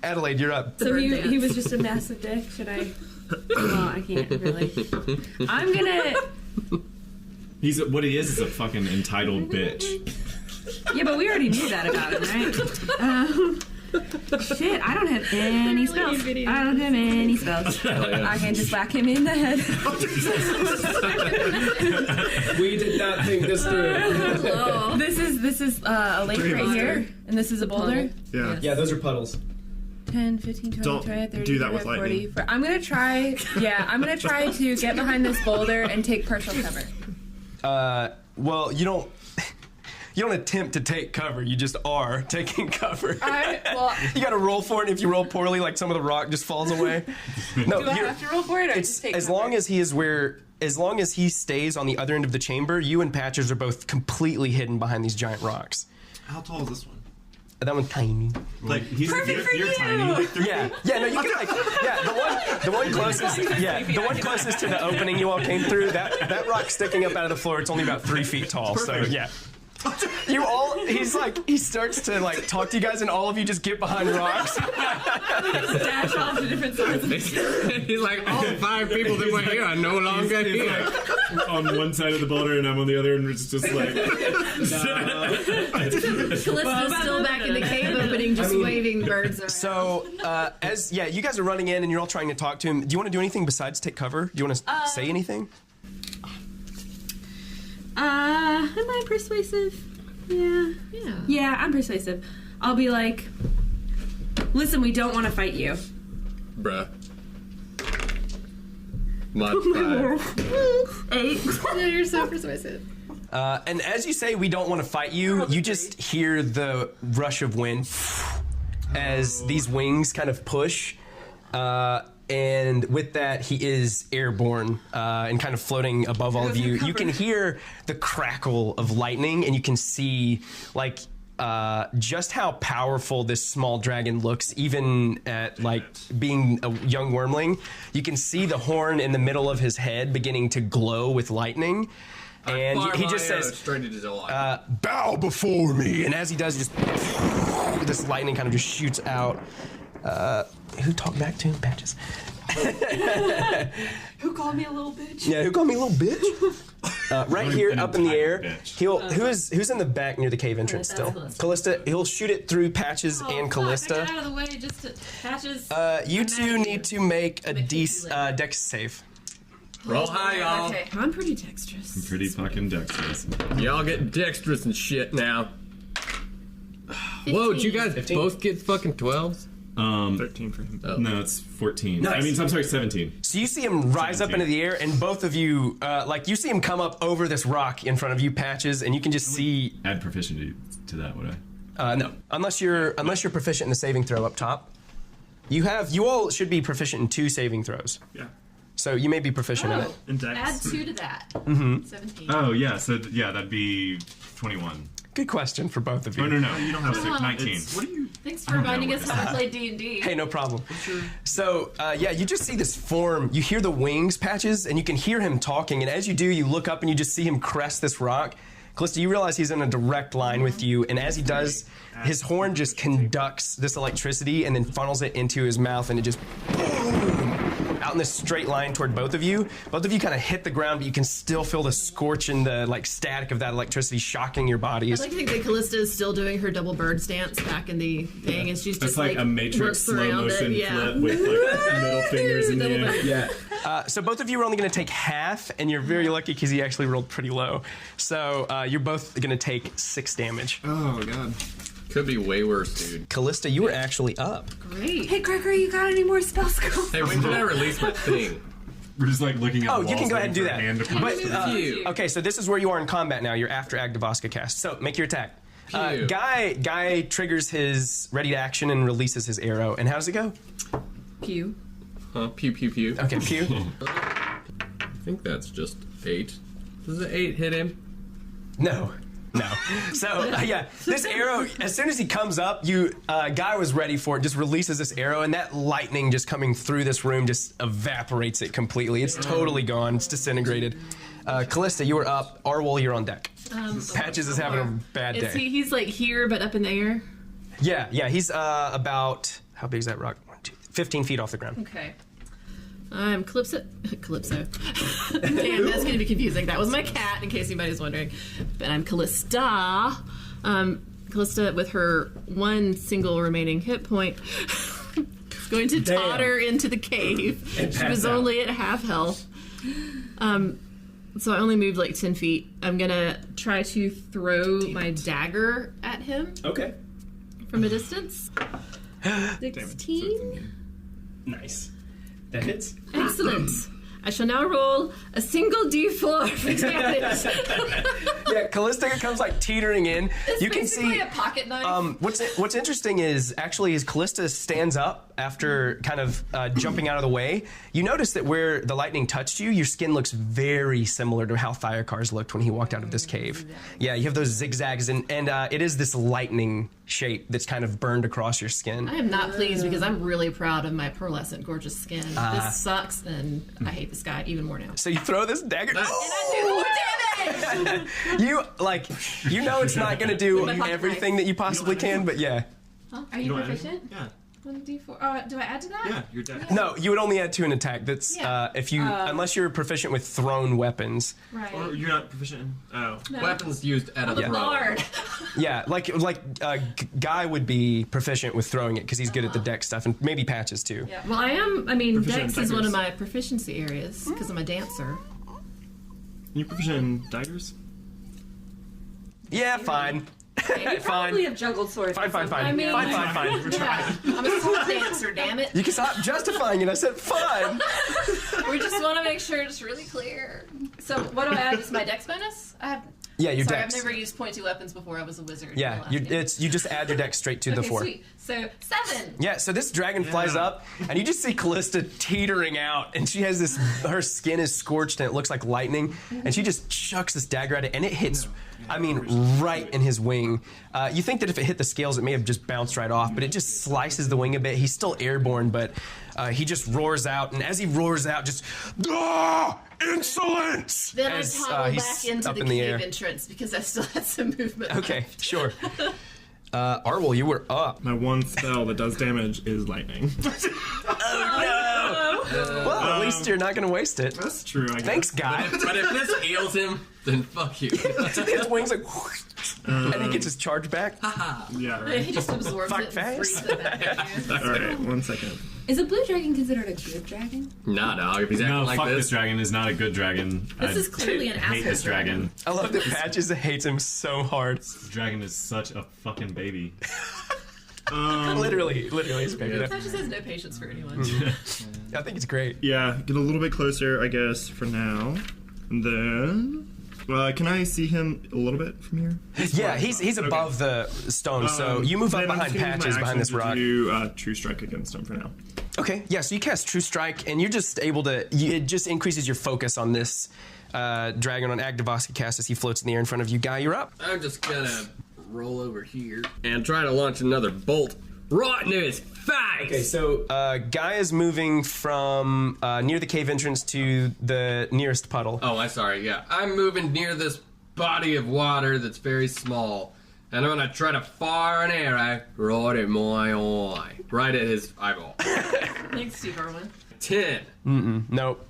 Adelaide, you're up. So he was just a massive dick. Should I? Well, I can't really. I'm gonna. What he is a fucking entitled bitch. Yeah, but we already knew that about him, right? Shit, I don't have any spells. I don't have any spells. I can just whack him in the head. We did not think this through. This is a lake right here, and this is a boulder. Yeah. Yeah, those are puddles. 10, 15, 20, Don't 20, 30, do that with 40. lightning. I'm gonna try. Yeah, I'm gonna try to get behind this boulder and take partial cover. Well, you You don't attempt to take cover. You just are taking cover. Well, You got to roll for it. And if you roll poorly, like some of the rock just falls away. No, do I have to roll for it, or it's just take as cover? long as he is where. As long as he stays on the other end of the chamber, you and Patches are both completely hidden behind these giant rocks. How tall is this one? That one's tiny. Like he's Perfect for you're you. tiny. Yeah, no, you can like, the one closest, the one closest to the opening you all came through. That rock sticking up out of the floor. It's only about 3 feet tall. So yeah. He starts to like talk to you guys, and all of you just get behind rocks. Dash off to different sides of the He's like, all 5 people that were here are no longer He's here. like on one side of the boulder and I'm on the other, and it's just like Callista's still back in the cave opening, just waving birds around. So you guys are running in, and you're all trying to talk to him. Do you want to do anything besides take cover? Do you want to say anything? Am I persuasive? Yeah. Yeah, I'm persuasive. I'll be like, listen, we don't want to fight you. Bruh. Mod 5. 8. No, you're so persuasive. And as you say, we don't want to fight you, you just hear the rush of wind as these wings kind of push. And with that, he is airborne and kind of floating above all of you. You can hear the crackle of lightning, and you can see like just how powerful this small dragon looks, even at like being a young wormling. You can see the horn in the middle of his head beginning to glow with lightning. And he just says, Bow before me. and as he does, just this lightning kind of just shoots out. Who talked back to him? Patches. Who called me a little bitch? Yeah, who called me a little bitch? Right here, an up in the entire air. bitch. Who's in the back near the cave entrance that's still? Callista. Callista. He'll shoot it through Patches and Callista. Get out of the way, just to Patches. You two need to make a Make it too late. dex save. Roll high, y'all. Okay, I'm pretty dexterous. pretty fucking dexterous. Y'all get dexterous and shit now. Whoa, did you guys 15? both get fucking 12s? 13 for him. No, it's 14. Nice. I mean, I'm sorry, 17. So you see him rise up 17. into the air, and both of you, you see him come up over this rock in front of you, Patches, and you can just see. Add proficiency to that, would I? No, unless you're proficient in the saving throw up top. You all should be proficient in 2 saving throws. Yeah. So you may be proficient in it. And Dex. Add 2 to that. 17. Oh, yeah, so that'd be 21. Good question for both of you. Oh, no. You don't have Six, it. 19. What do you... Thanks for reminding us how to play D&D. Hey, no problem. So, you just see this form. You hear the wings, Patches, and you can hear him talking. And as you do, you look up and you just see him crest this rock. Callista, you realize he's in a direct line with you. And as he does, his horn just conducts this electricity and then funnels it into his mouth. And it just boom, out in this straight line toward both of you. Both of you kind of hit the ground, but you can still feel the scorch and the static of that electricity shocking your bodies. I like to think that Callista is still doing her double bird stance back in the thing, and she's That's just like a Matrix works slow around motion it. Yeah. flip with like middle fingers in the Double air. bird. So both of you are only going to take half, and you're very lucky because he actually rolled pretty low. So you're both going to take 6 damage. Oh, God. Could be way worse, dude. Callista, you were actually up. Great. Hey, Gregory, you got any more spell skills? Hey, when did I release my thing? We're just like looking at Oh, the you can walls go ahead and do waiting that. for a hand to punch. But, okay, so this is where you are in combat now. You're after Agdavoska cast. So make your attack. Pew. Guy triggers his ready to action and releases his arrow. And how does it go? Pew. Huh? Pew, pew, pew. Okay, pew. I think that's just 8. Does the 8 hit him? No. So this arrow, as soon as he comes up, Guy was ready for it, just releases this arrow, and that lightning just coming through this room just evaporates it completely. It's totally gone. It's disintegrated. Callista, you were up. Arwol, you're on deck. Patches is having a bad day. He's like here, but up in the air? Yeah, he's about, how big is that rock? 15 feet off the ground. Okay. I'm Calypso. Damn, that's going to be confusing. That was my cat, in case anybody's wondering. But I'm Callista. Callista, with her 1 single remaining hit point, is going to totter into the cave. She was only at half health. So I only moved like 10 feet. I'm going to try to throw my dagger at him Okay. from a distance. 16? Nice. That hits. Excellent. I shall now roll a single d4 for damage. Yeah, Callista comes like teetering in. It's You can basically see. a pocket knife. What's interesting is actually as Callista stands up after kind of jumping out of the way, you notice that where the lightning touched you, your skin looks very similar to how Thiokar's looked when he walked out of this cave. Yeah, you have those zigzags, and it is this lightning shape that's kind of burned across your skin. I am not pleased because I'm really proud of my pearlescent, gorgeous skin. This sucks, and I hate this guy even more now. So you throw this dagger. And I do more damage! You know it's not going to do With my pocket everything knife. that you possibly can, but yeah. Are you proficient? Yeah. 1d4. Oh, do I add to that? Yeah, you're dead. No, you would only add to an attack. That's Yeah. if you unless you're proficient with thrown weapons. Right. Or you're not proficient in. Oh. No. Weapons used at a I'm a throw. bard. Yeah, like Guy would be proficient with throwing it because he's good at the dex stuff, and maybe Patches too. Yeah. Well, I am. I mean, Proficient Dex in is one of daggers. my proficiency areas because I'm a dancer. You're proficient in daggers? Yeah, fine. You probably have juggled swords. Fine. I mean, Fine. Yeah, I'm a sword dancer. Damn it. You can stop justifying it. I said fine. We just want to make sure it's really clear. So, what do I add? Is my Dex bonus? I have. Yeah, your Sorry, dex. I've never used .2 weapons before. I was a wizard. Yeah, you just add your dex straight to the Okay, 4. sweet. So 7. Yeah, so this dragon flies up, and you just see Callista teetering out, and she has this. Her skin is scorched, and it looks like lightning, and she just chucks this dagger at it, and it hits. I mean, right in his wing. You think that if it hit the scales, it may have just bounced right off, but it just slices the wing a bit. He's still airborne, but he just roars out, and as he roars out, just insolence! Then as, I toggle he's back into up the in the cave air. entrance because I still had some movement. Okay, left. sure. Arwol, you were up. My one spell that does damage is lightning. Well, at least you're not going to waste it. That's true, I guess. Thanks, guy. But if this ails him, then fuck you. His wings like, and he gets his charge back. Yeah, He right. just absorbs Fuck it and face. breathes it back at you. Alright, 1 second. Is a blue dragon considered a good dragon? Nah, dog. If he's acting No, like fuck this, this dragon is not a dragon. This I is clearly an hate asshole this dragon. I love that Patches hates him so hard. This dragon is such a fucking baby. Literally, his baby. That just has no patience for anyone. I think it's great. Yeah, get a little bit closer, I guess, for now. And then... can I see him a little bit from here? Yeah, he's above the stone, so you move up Then I'm behind just gonna use my Patches behind this action rock. to do True Strike against him for now. Okay, yeah, so you cast True Strike, and you're just able to. It just increases your focus on this dragon on Agdavoski cast as he floats in the air in front of you. Guy, you're up. I'm just gonna roll over here and try to launch another bolt right into his face. Okay, so Guy is moving from near the cave entrance to the nearest puddle. Oh, I'm sorry. Yeah, I'm moving near this body of water that's very small, and I'm gonna try to fire an arrow right at my eye, right at his eyeball. Thanks, Steve Irwin. 10. Nope.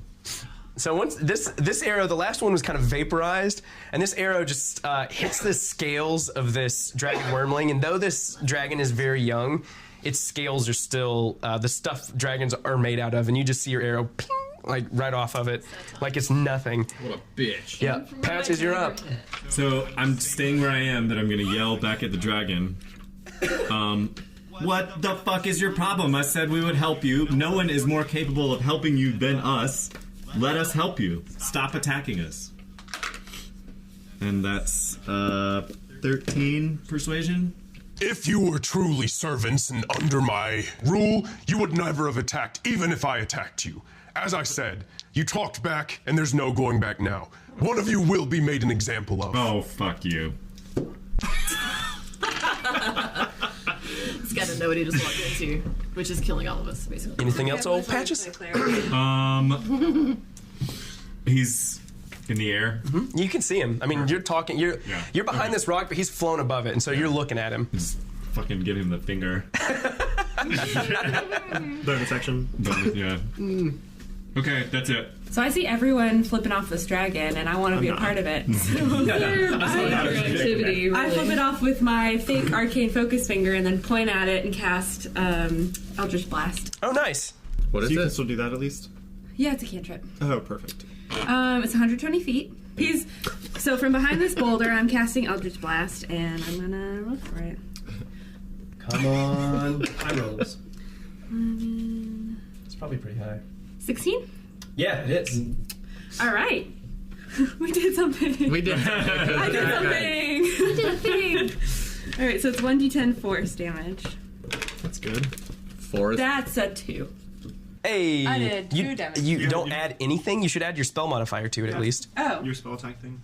So once this arrow, the last one was kind of vaporized, and this arrow just hits the scales of this dragon wormling. And though this dragon is very young, its scales are still the stuff dragons are made out of, and you just see your arrow ping, like right off of it, like it's nothing. What a bitch. Yeah, Patches, you're up. So I'm staying where I am, but I'm gonna yell back at the dragon. What the fuck is your problem? I said we would help you. No one is more capable of helping you than us. Let us help you. Stop attacking us. And that's 13 persuasion. If you were truly servants and under my rule, you would never have attacked, even if I attacked you. As I said, you talked back, and there's no going back now. One of you will be made an example of. Oh, fuck you. He's got to know what he just walked into, which is killing all of us, basically. Anything else, old Patches? He's in the air. You can see him. I mean, you're talking. You're behind Okay. this rock, but he's flown above it, and so you're looking at him. Just fucking give him the finger. Bonus action. Yeah. Okay, that's it. So I see everyone flipping off this dragon, and I want to be a part of it. Activity, I flip it off with my fake arcane focus finger, and then point at it and cast Eldritch Blast. Oh, nice. What So is you can this? still do that at least? Yeah, it's a cantrip. Oh, perfect. It's 120 feet. So from behind this boulder, I'm casting Eldritch Blast, and I'm gonna roll for it. Come on. High rolls. It's probably pretty high. 16? Yeah, it hits. All right. We did something. We did. I did something. We did a thing. All right, so it's 1d10 force damage. That's good. Force. That's a 2. Hey, I did 2 damage. You don't add anything. You should add your spell modifier to it at least. Oh. Your spell attack thing.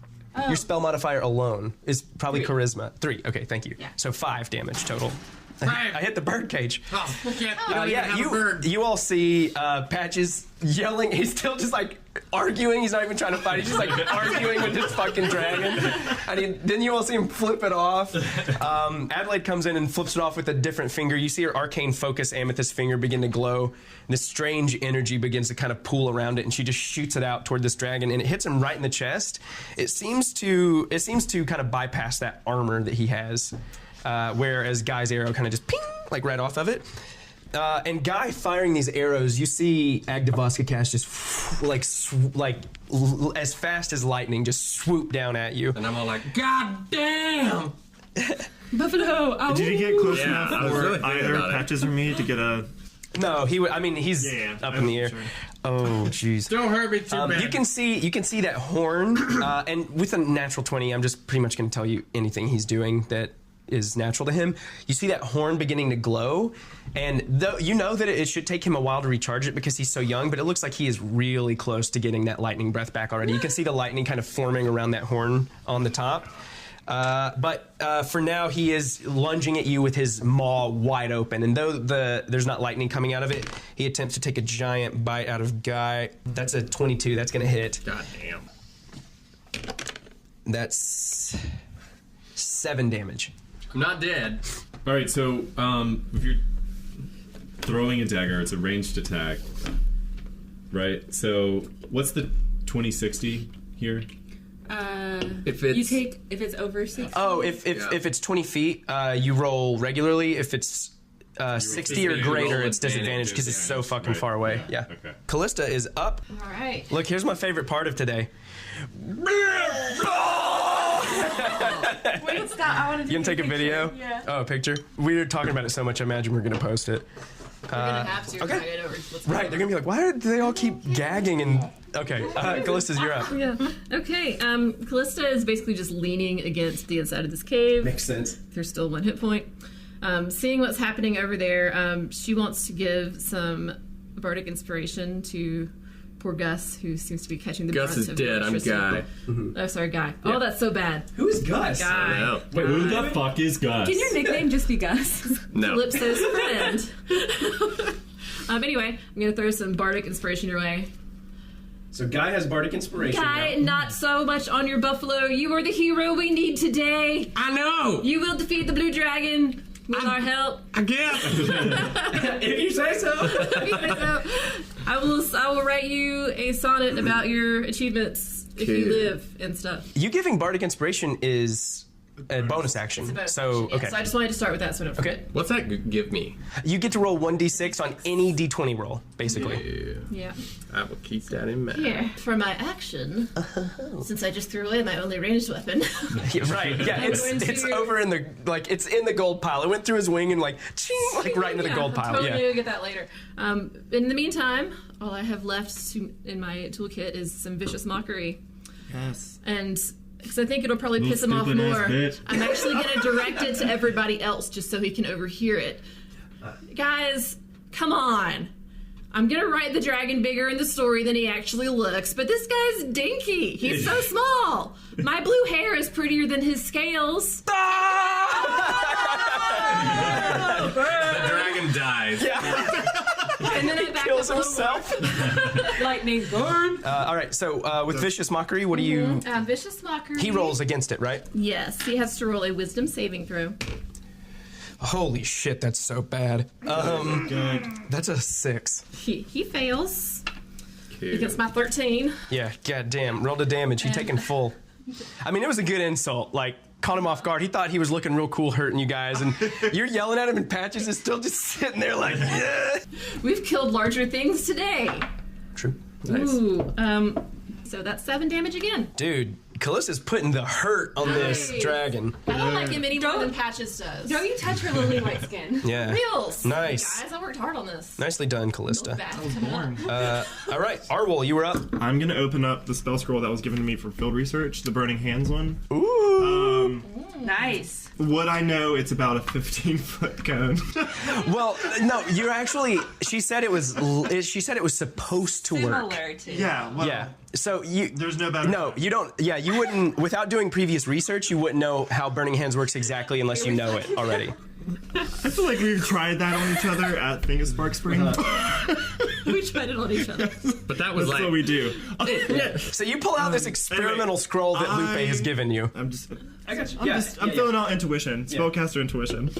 Your spell modifier alone is probably charisma. 3. Okay, thank you. Yeah. So 5 damage total. Right. I hit the bird cage. Oh, you don't even have a bird. You all see Patches yelling. He's still just like arguing. He's not even trying to fight. He's just like arguing with this fucking dragon. And then you all see him flip it off. Adelaide comes in and flips it off with a different finger. You see her arcane focus amethyst finger begin to glow. And this strange energy begins to kind of pool around it, and she just shoots it out toward this dragon, and it hits him right in the chest. It seems to kind of bypass that armor that he has. Whereas Guy's arrow kind of just ping, like right off of it. And Guy firing these arrows, you see Agdavoska just as fast as lightning just swoop down at you. And I'm all like, God damn! Buffalo. Oh. Did you get close enough I was for really thinking either about it. Patches or me to get a... No, he's Yeah, up in the air. sure. Oh, jeez. Don't hurt me too bad. You can see that horn, and with a natural 20, I'm just pretty much going to tell you anything he's doing that is natural to him. You see that horn beginning to glow, and though you know that it should take him a while to recharge it because he's so young, but it looks like he is really close to getting that lightning breath back already. You can see the lightning kind of forming around that horn on the top. But for now, he is lunging at you with his maw wide open, and though there's not lightning coming out of it, he attempts to take a giant bite out of Guy. That's a 22. That's going to hit. God damn. That's 7 damage. I'm not dead. All right, so if you're throwing a dagger, it's a ranged attack, right? So what's the 20-60 here? If it's if it's over 6. Oh, if it's 20 feet, you roll regularly. If it's 60 or greater, it's disadvantage because it's so fucking right. far away. Yeah. Okay. Callista is up. All right. Look, here's my favorite part of today. Wait, stop. I want to You gonna take a video? Yeah. Oh, a picture? We were talking about it so much, I imagine we're gonna post it. We're gonna have to. okay. Right, it over. Let's Right, they're gonna be like, why do they all keep gagging and... Okay, Callista's, you're up. Yeah. Okay. Callista is basically just leaning against the inside of this cave. Makes sense. There's still 1 hit point. Seeing what's happening over there, she wants to give some bardic inspiration to poor Gus, who seems to be catching the Gus brunt is of dead. the I'm electricity. Guy. Oh, sorry, Guy. Oh, that's so bad. Who is Gus? Guy. No. Wait, who the fuck is Gus? Can your nickname just be Gus? No. Calypso's friend. Anyway, I'm gonna throw some bardic inspiration your way. So Guy has bardic inspiration Guy, now. not so much on your buffalo. You are the hero we need today. I know. You will defeat the blue dragon with our help. I guess. If you say so. I will write you a sonnet about your achievements if you live and stuff. You giving bardic inspiration is a bonus action. So, Yeah, okay. so I just wanted to start with that so I don't forget. Okay. What's that give me? You get to roll 1d6 on any d20 roll, basically. Yeah. I will keep that in mind. Here, for my action, since I just threw away my only ranged weapon. Yeah, right. Yeah, it's over in the, like, it's in the gold pile. It went through his wing and, like, ching, like right into the gold pile. Totally Yeah. get that later. In the meantime, all I have left in my toolkit is some vicious mockery. Yes. And because I think it'll probably piss him off stupid-ass more, bitch. I'm actually going to direct it to everybody else just so he can overhear it. Guys, come on. I'm going to write the dragon bigger in the story than he actually looks, but this guy's dinky. He's so small. My blue hair is prettier than his scales. The dragon dies. And then I back Kills up a little himself. Lightning burn. All right, so with Vicious Mockery, what do you... Vicious mockery. He rolls against it, right? Yes, he has to roll a wisdom saving throw. Holy shit, that's so bad. That's a 6. He fails Cool. against my 13. Yeah, goddamn. Roll the damage. He's taking full. I mean, it was a good insult. Like, caught him off guard. He thought he was looking real cool hurting you guys, and you're yelling at him, and Patches is still just sitting there like, yeah. We've killed larger things today. True. Nice. Ooh, so that's 7 damage again. Dude, Callista's putting the hurt on this dragon. I don't like him any more than Patches does. Don't you touch her lily white skin. Yeah. Reals. Nice. Guys, I worked hard on this. Nicely done, Callista. Bad. All right, Arwol, you were up. I'm gonna open up the spell scroll that was given to me for field research, the Burning Hands one. Ooh. Nice. Would I know it's about a 15-foot cone? Well, no, you're actually. She said it was supposed to work. Similar to. Yeah. Well, Yeah. So you. There's no better. No, you don't. Yeah, you wouldn't. Without doing previous research, you wouldn't know how Burning Hands works exactly unless you know it already. I feel like we've tried that on each other at Spark Spring. We tried it on each other. But that was That's like what we do. So you pull out this experimental scroll that Lupe has given you. I'm just. I got you. I'm filling out intuition, spellcaster intuition.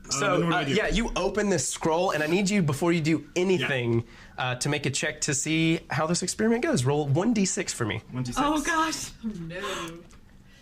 So, what do I do? yeah, you open this scroll, and I need you, before you do anything, to make a check to see how this experiment goes. Roll 1d6 for me. 1d6. Oh gosh. No.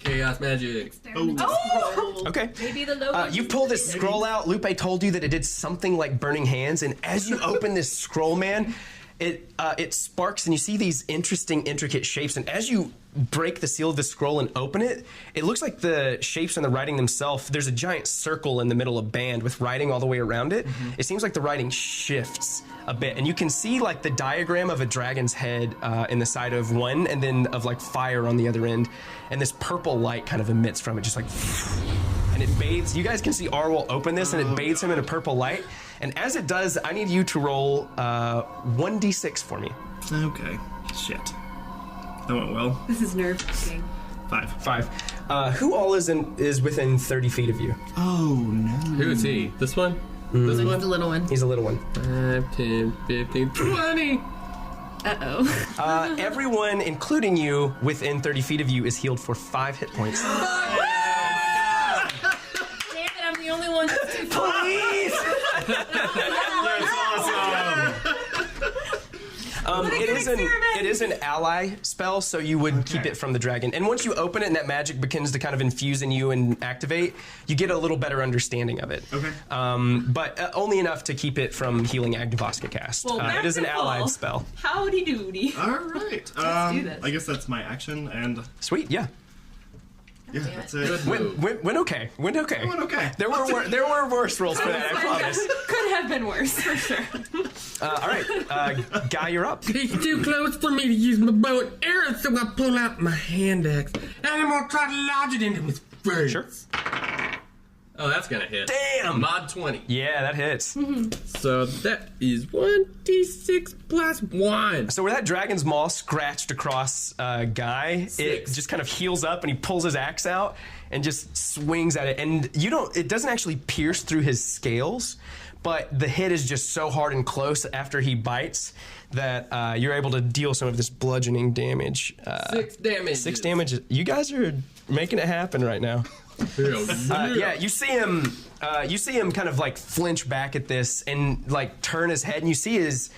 chaos magic. Oh. Okay. Maybe the logo. You pull this scroll out. Lupe told you that it did something like Burning Hands, and as you open this scroll, man, it sparks, and you see these interesting, intricate shapes. And as you break the seal of the scroll and open it, it looks like the shapes and the writing themselves. There's a giant circle in the middle of band with writing all the way around it. It seems like the writing shifts a bit, and you can see like the diagram of a dragon's head in the side of one, and then of like fire on the other end, and this purple light kind of emits from it, just like, and it bathes. You guys can see Arwol open this, and it bathes him in a purple light. And as it does, I need you to roll 1d6 for me. Okay. Shit. That went well. This is nerve-wracking. 5. Who all is within 30 feet of you? Oh no. Who is he? This one? This He's one? the little one. He's a little one. 5, 10, 15, 20. Uh-oh. Everyone, including you, within 30 feet of you is healed for 5 hit points. Damn it, I'm the only one that's too far. Please! It is an ally spell, so you would keep it from the dragon. And once you open it and that magic begins to kind of infuse in you and activate, you get a little better understanding of it. Okay. But only enough to keep it from healing Agdavoska cast. Well, It is an back to allied full. spell. Howdy doody. All right. do this. I guess that's my action, and Sweet, yeah. yeah, that's it. Went okay. Went okay. Went okay. There were worse rolls for that, I promise. Could have been worse, for sure. All right, Guy, you're up. He's too close for me to use my bow and arrow, so I pull out my hand axe and I'm gonna try to lodge it into his face. Sure. Oh, that's gonna hit. Damn! Mod 20. Yeah, that hits. So that is 1d6 plus 1. So where that dragon's maw scratched across Guy, it 6. just kind of heals up and he pulls his axe out and just swings at it. And it doesn't actually pierce through his scales, but the hit is just so hard and close after he bites that you're able to deal some of this bludgeoning damage. 6 damage. 6 damage. You guys are making it happen right now. Yeah, you see him kind of like flinch back at this and like turn his head, and you see his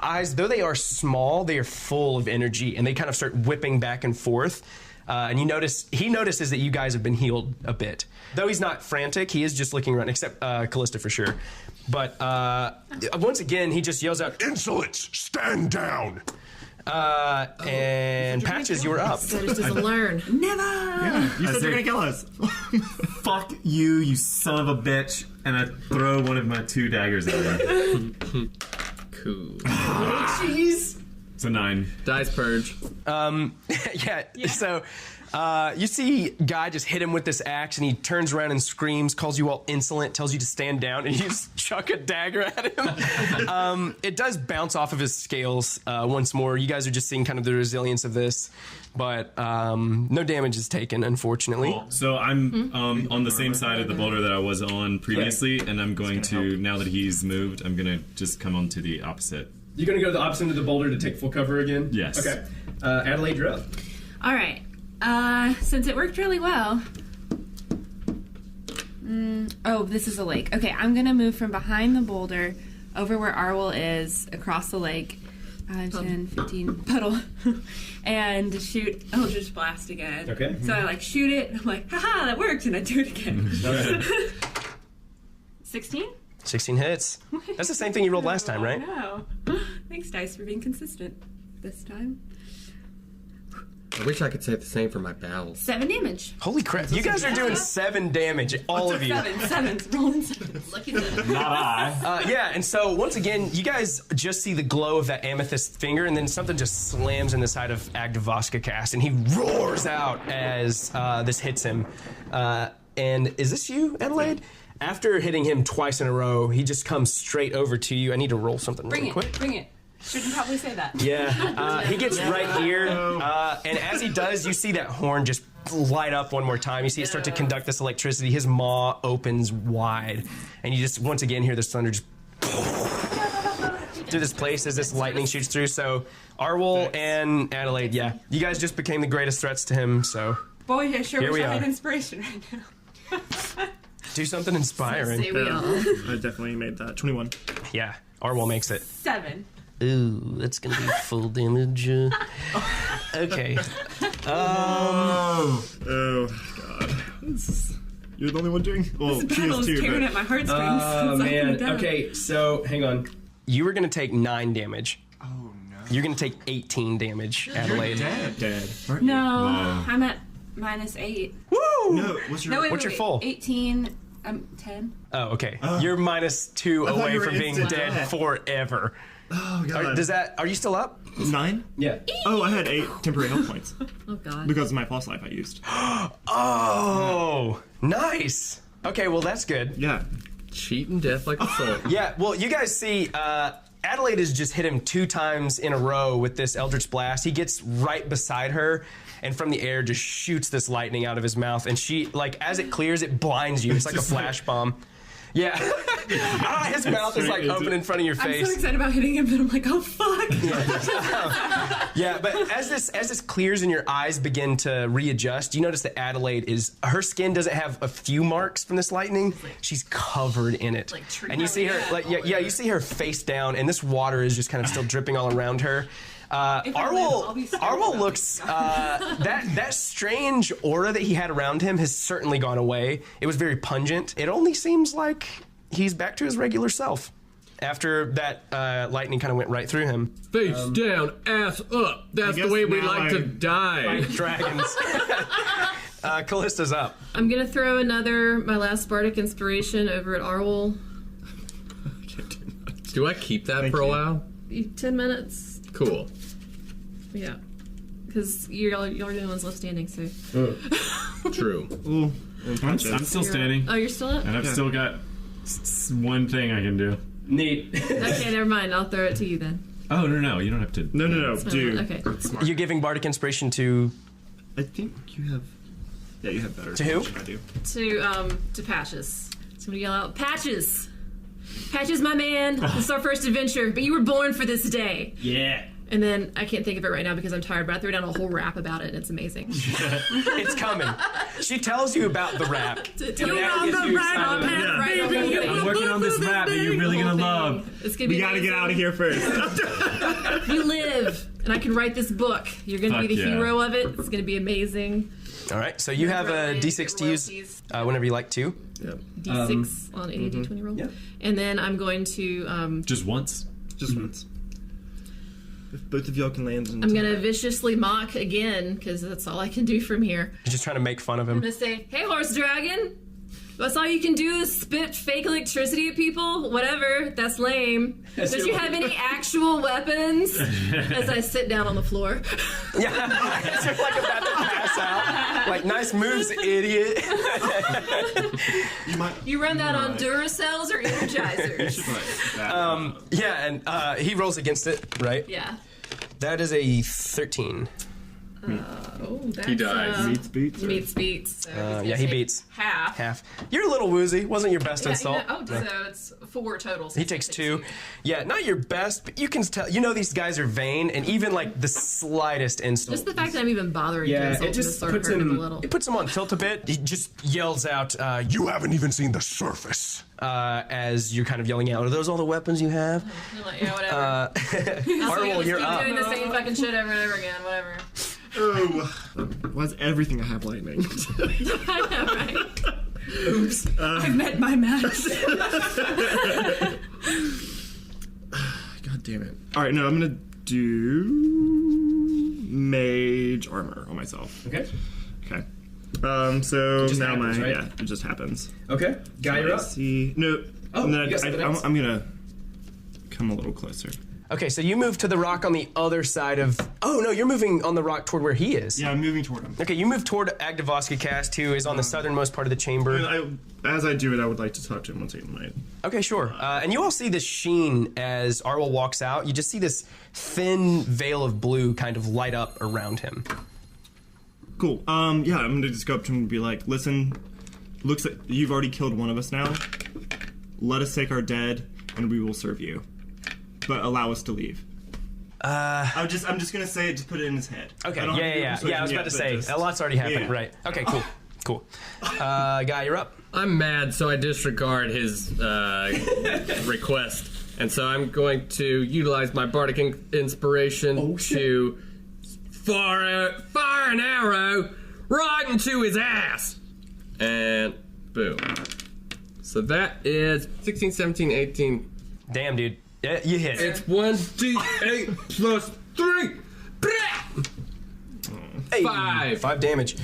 eyes, though they are small, they are full of energy, and they kind of start whipping back and forth. And he notices that you guys have been healed a bit. Though he's not frantic, he is just looking around, except Callista for sure. But once again, he just yells out, Insolence! Stand down! and Patches, you were up. So just doesn't learn. Yeah, you said you're gonna kill us. Fuck you, you son of a bitch. And I throw one of my 2 daggers at him. Cool. Jeez. It's a 9. Dice purge. Yeah. So you see Guy just hit him with this axe, and he turns around and screams, calls you all insolent, tells you to stand down, and you just chuck a dagger at him. It does bounce off of his scales once more. You guys are just seeing kind of the resilience of this, but no damage is taken, unfortunately. Cool. So I'm on the same side of the boulder that I was on previously, and I'm going to, now that he's moved, I'm going to just come on to the opposite. You're going to go to the opposite end of the boulder to take full cover again? Yes. Okay. Adelaide, you're up. All right. Since it worked really well. This is a lake. Okay, I'm gonna move from behind the boulder over where Arwol is, across the lake. 5, 10, 15, puddle. And shoot Eldritch Blast again. Okay. So I shoot it, and I'm like, haha, that worked, and I do it again. 16? 16 hits. That's the same thing you rolled last time, right? No. Thanks, Dice, for being consistent this time. I wish I could say the same for my bowels. 7 damage. Holy crap! You guys are doing 7 damage, all of you. 7. Rolling 7. Lucky dip. Not I. Yeah, and so once again, you guys just see the glow of that amethyst finger, and then something just slams in the side of Agdavoska cast, and he roars out as this hits him. And is this you, Adelaide? After hitting him twice in a row, he just comes straight over to you. I need to roll something really quick. Bring it. Shouldn't probably say that. Yeah, he gets right here, and as he does, you see that horn just light up one more time. You see it start to conduct this electricity. His maw opens wide, and you just once again hear this thunder just through this place as this lightning shoots through. So, Arwol and Adelaide, yeah, you guys just became the greatest threats to him. So, Boy, I sure Here wish we I had are. inspiration right now. do something inspiring. Say we all. I definitely made that. 21. Yeah, Arwol makes it. 7. Ooh, that's gonna be full damage. Okay. Oh, God. You're the only one doing. Well, she Battle's is too. tearing But at my heartstrings. Oh, It's up man. and down. Okay, so hang on. You were gonna take 9 damage. oh no. You're gonna take 18 damage, Adelaide. Dead. Aren't No, Wow. I'm at -8. Woo! you? No. What's your? No, wait, What's wait, your full? 18. 10. Oh, okay. You're -2 thought away you were from being instant dead death. forever. Oh God. Are you still up? 9? Yeah. Oh, I had 8 temporary health points Oh God. because of my pulse life I used. Oh, nice. Okay, well that's good. Yeah. Cheating death like a soul. Yeah, well you guys see Adelaide has just hit him 2 times in a row with this Eldritch Blast. He gets right beside her and from the air just shoots this lightning out of his mouth, and she, like, as it clears, it blinds you. It's like a flash bomb. Yeah. His mouth is like open in front of your I'm face. so excited about hitting him that I'm like, oh fuck. Yeah, but as this clears and your eyes begin to readjust, you notice that Adelaide her skin doesn't have a few marks from this lightning. She's covered in it. Like tree and you see her you see her face down, and this water is just kind of still dripping all around her. I'll be scared Arwol about looks that strange aura that he had around him has certainly gone away. It was very pungent. It only seems like he's back to his regular self after that lightning kind of went right through him. Face down, ass up. That's the guess way we now like to die. Dragons. Callista's up. I'm gonna throw my last bardic inspiration over at Arwol. Do I keep that for a you. while? 10 minutes. Cool. Yeah. Because you're the only ones left standing, so. True. Ooh. I'm still standing, Oh, you're still up? and I've still got one thing I can do. Neat. Okay, never mind. I'll throw it to you then. Oh, no, you don't have to. No, dude. Okay. You're giving bardic inspiration to I think you have. Yeah, you have better. To who? than I do. To Patches. So I'm gonna yell out, Patches! Patches, my man! This is our first adventure, but you were born for this day. Yeah. And then I can't think of it right now because I'm tired, but I threw down a whole rap about it, and it's amazing. It's coming. She tells you about the rap. Tell me that on gets the you right on excited. that right on the I'm working on this rap that you're really gonna love. It's gonna be We gotta get out of here first. You live, and I can write this book. You're gonna be Fuck the yeah. hero of it. It's gonna be amazing. All right, so you have a d6 to use whenever you like to. D6 on any D20 roll. Yeah. And then I'm going to Just once. Just once. If both of y'all can land into I'm gonna viciously mock again because that's all I can do from here. You're just trying to make fun of I'm him. gonna say, "Hey, horse dragon, that's all you can do is spit fake electricity at people. Whatever, that's lame. Don't you have any actual weapons?" As I sit down on the floor. Yeah, you're like about to pass out. Like, nice moves, idiot. You run that on Duracells or Energizers? Yeah, and he rolls against it, right? Yeah. That is a 13. Oh, that's, He dies. Meets beats. or- Meets beats. So he's gonna Yeah, he take beats. half. Half. You're a little woozy. Wasn't your best Yeah, insult. so it's 4 total. So He takes 2. Yeah, not your best, but you can tell. You know these guys are vain, and even like the slightest insult. Just the fact that I'm even bothering to Yeah, insult it him just is sort of puts hurt him a him. little. It puts him on tilt a bit. He just yells out, You haven't even seen the surface. as you're kind of yelling out, "Are those all the weapons you have?" You're like, yeah, whatever. Arwol, you're keep up. doing the same fucking shit over and over again. Whatever. Oh, why is everything I have lightning? I know, right? Oops. I've met my match. God damn it. All right, no, I'm gonna do mage armor on myself. Okay. Okay. So just now happens, right? yeah, it just happens. Okay. Guy, you're up. See, no. Oh, and then you got something else? I'm gonna come a little closer. Okay, so you move to the rock on the other side of... Oh, no, you're moving on the rock toward where he is. Yeah, I'm moving toward him. Okay, you move toward Agdavoskacast, who is on the southernmost part of the chamber. As I do it, I would like to talk to him once again. Right? Okay, sure. And you all see this sheen as Arwell walks out. You just see this thin veil of blue kind of light up around him. Cool. Yeah, I'm gonna just go up to him and be like, listen, looks like you've already killed one of us now. Let us take our dead, and we will serve you. But allow us to leave. I'm just gonna say it, just put it in his head. Okay, yeah. I was about to say, a lot's already happened, right. Okay, cool. Guy, you're up. I'm mad, so I disregard his request. And so I'm going to utilize my bardic inspiration to fire an arrow right into his ass. And boom. So that is 16, 17, 18. Damn, dude. Yeah, you hit. It's 1d8 plus 3. Hey, 5 damage.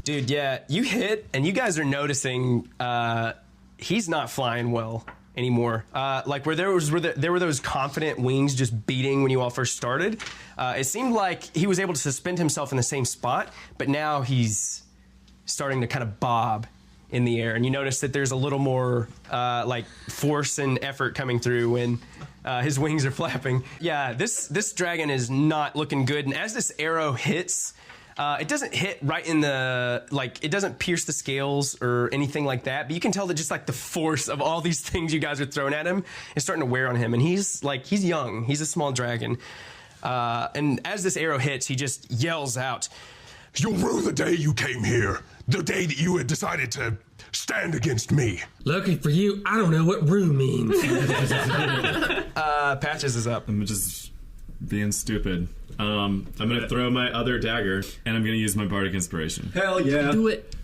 Dude, yeah, you hit, and you guys are noticing he's not flying well anymore. Like where there were those confident wings just beating when you all first started. It seemed like he was able to suspend himself in the same spot, but now he's starting to kind of bob in the air, and you notice that there's a little more like force and effort coming through when his wings are flapping. Yeah, this dragon is not looking good, and as this arrow hits, it doesn't hit right in the, like, it doesn't pierce the scales or anything like that, but you can tell that just like the force of all these things you guys are throwing at him is starting to wear on him, and he's young, he's a small dragon, and as this arrow hits, he just yells out, "You'll rue the day you came here. The day that you had decided to stand against me." Lucky for you, I don't know what rue means. Patches is up. I'm just being stupid. I'm gonna throw my other dagger, and I'm gonna use my bardic inspiration. Hell yeah. Do it.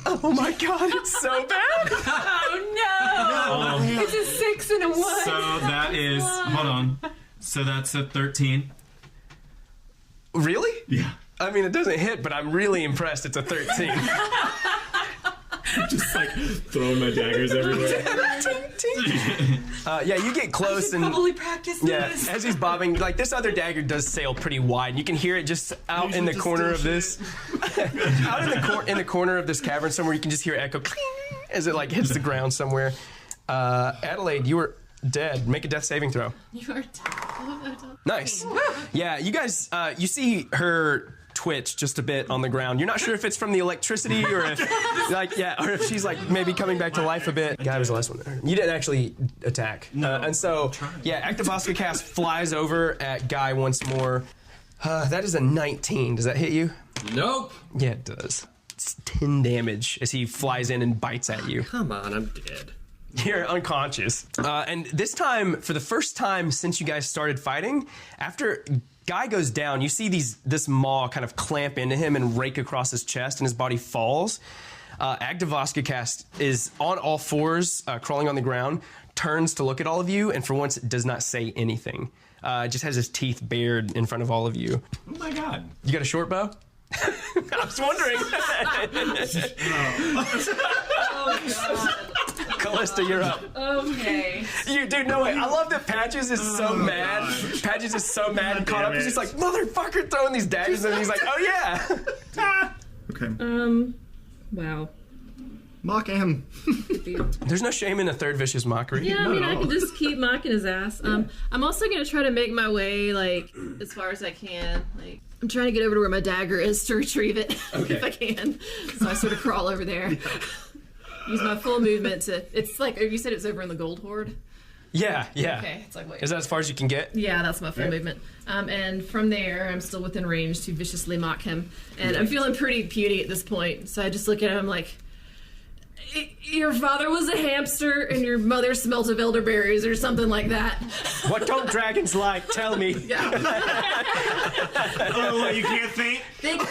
Oh my god, it's so bad. Oh no! It's a 6 and a 1. So that is, hold on. So that's a 13. Really? Yeah. I mean, it doesn't hit, but I'm really impressed it's a 13. Just like throwing my daggers everywhere. Yeah, you get close and Probably practice this. as he's bobbing, like this other dagger does sail pretty wide, and you can hear it just out in the corner of this, out in the corner of this cavern somewhere. You can just hear it echo cling as it like hits the ground somewhere. Adelaide, you were dead. Make a death saving throw. You are dead. Nice. Yeah, you guys, you see her twitch just a bit on the ground. You're not sure if it's from the electricity or if, or if she's like maybe coming back to life a bit. Guy was the last one there. You didn't actually attack. And so, Agdavoskacast flies over at Guy once more. That is a 19. Does that hit you? Nope. Yeah, it does. It's 10 damage as he flies in and bites at you. Come on, I'm dead. You're unconscious. And this time, for the first time since you guys started fighting, after Guy goes down, you see this maw kind of clamp into him and rake across his chest, and his body falls. Agdavoskacast is on all fours, crawling on the ground, turns to look at all of you, and for once does not say anything. Just has his teeth bared in front of all of you. Oh my god. You got a short bow? I was wondering. Callista, you're up. Okay. Dude, no way. I love that Patches is so mad. gosh. Patches is so mad and caught up. He's just like, motherfucker, throwing these daggers, and he's like, oh yeah. Okay. Wow. Mock him. There's no shame in a third vicious mockery. Yeah, I mean, I can just keep mocking his ass. I'm also gonna try to make my way, like, as far as I can. Like, I'm trying to get over to where my dagger is to retrieve it, if I can. So I sort of crawl over there. Use my full movement to. It's like you said, it's over in the gold hoard. Yeah. Okay, it's like wait. Is that as far as you can get? Yeah, that's my full movement. And from there, I'm still within range to viciously mock him. And I'm feeling pretty puny at this point, so I just look at him like, Your father was a hamster and your mother smelt of elderberries or something like that. What don't dragons like? Tell me. Oh, what, you can't think? Think of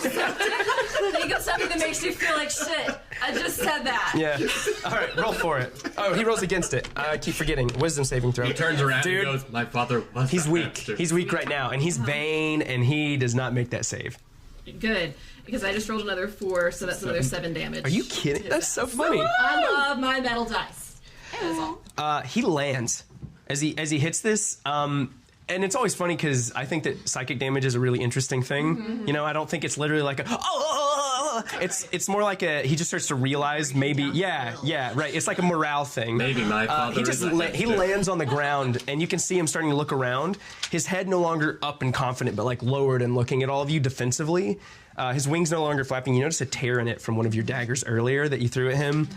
something that makes you feel like shit. I just said that. Yeah. All right, roll for it. Oh, he rolls against it. I keep forgetting. Wisdom saving throw. He turns around Dude, and goes, my father was he's a weak. hamster." He's weak right now, and he's vain, and he does not make that save. Good. Because I just rolled another 4, so that's another 7 damage. Are you kidding? That's so funny. I love my metal dice. He lands as he hits this. And it's always funny because I think that psychic damage is a really interesting thing. Mm-hmm. You know, I don't think it's literally like it's more like he just starts to realize maybe right. It's like a morale thing. Maybe my father he just is a hamster. he lands on the ground and you can see him starting to look around. His head no longer up and confident, but like lowered and looking at all of you defensively. His wings no longer flapping. You notice a tear in it from one of your daggers earlier that you threw at him.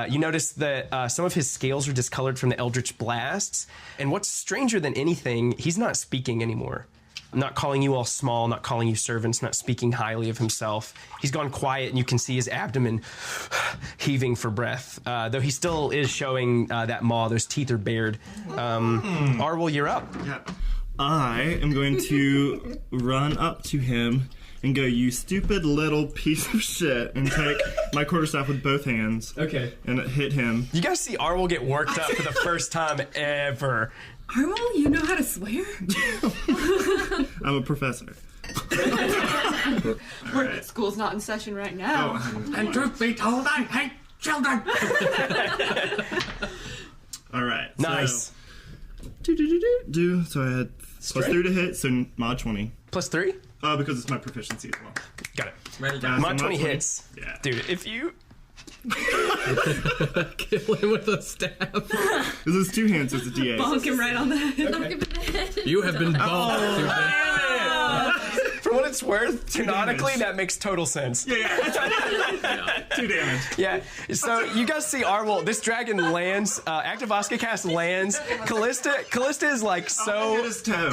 You notice that some of his scales are discolored from the eldritch blasts. And what's stranger than anything, he's not speaking anymore. Not calling you all small, not calling you servants, not speaking highly of himself. He's gone quiet and you can see his abdomen heaving for breath. Though he still is showing that maw. Those teeth are bared. Arwol, you're up. Yeah. I am going to run up to him and go, you stupid little piece of shit, and take my quarterstaff with both hands. Okay. And hit him. You guys see Arwol get worked up for the first time ever. Arwol, you know how to swear? I'm a professor. Right. School's not in session right now. And truth be told, I hate children. All right. Nice. So I had +3 to hit, so mod 20. +3? Because it's my proficiency as well. Got it. Ready Yeah, Mod so 20 hits. Yeah. Dude, if you... Kill him with a staff. This is 2 hands, so it's a D8. Bonk him right on the head. You have been bonked today. For what it's worth, canonically, damage. that makes total sense. Yeah. 2 damage. Yeah, so you guys see Arwol, this dragon lands, Active Oscar cast lands, Callista is like so... Hit his toe.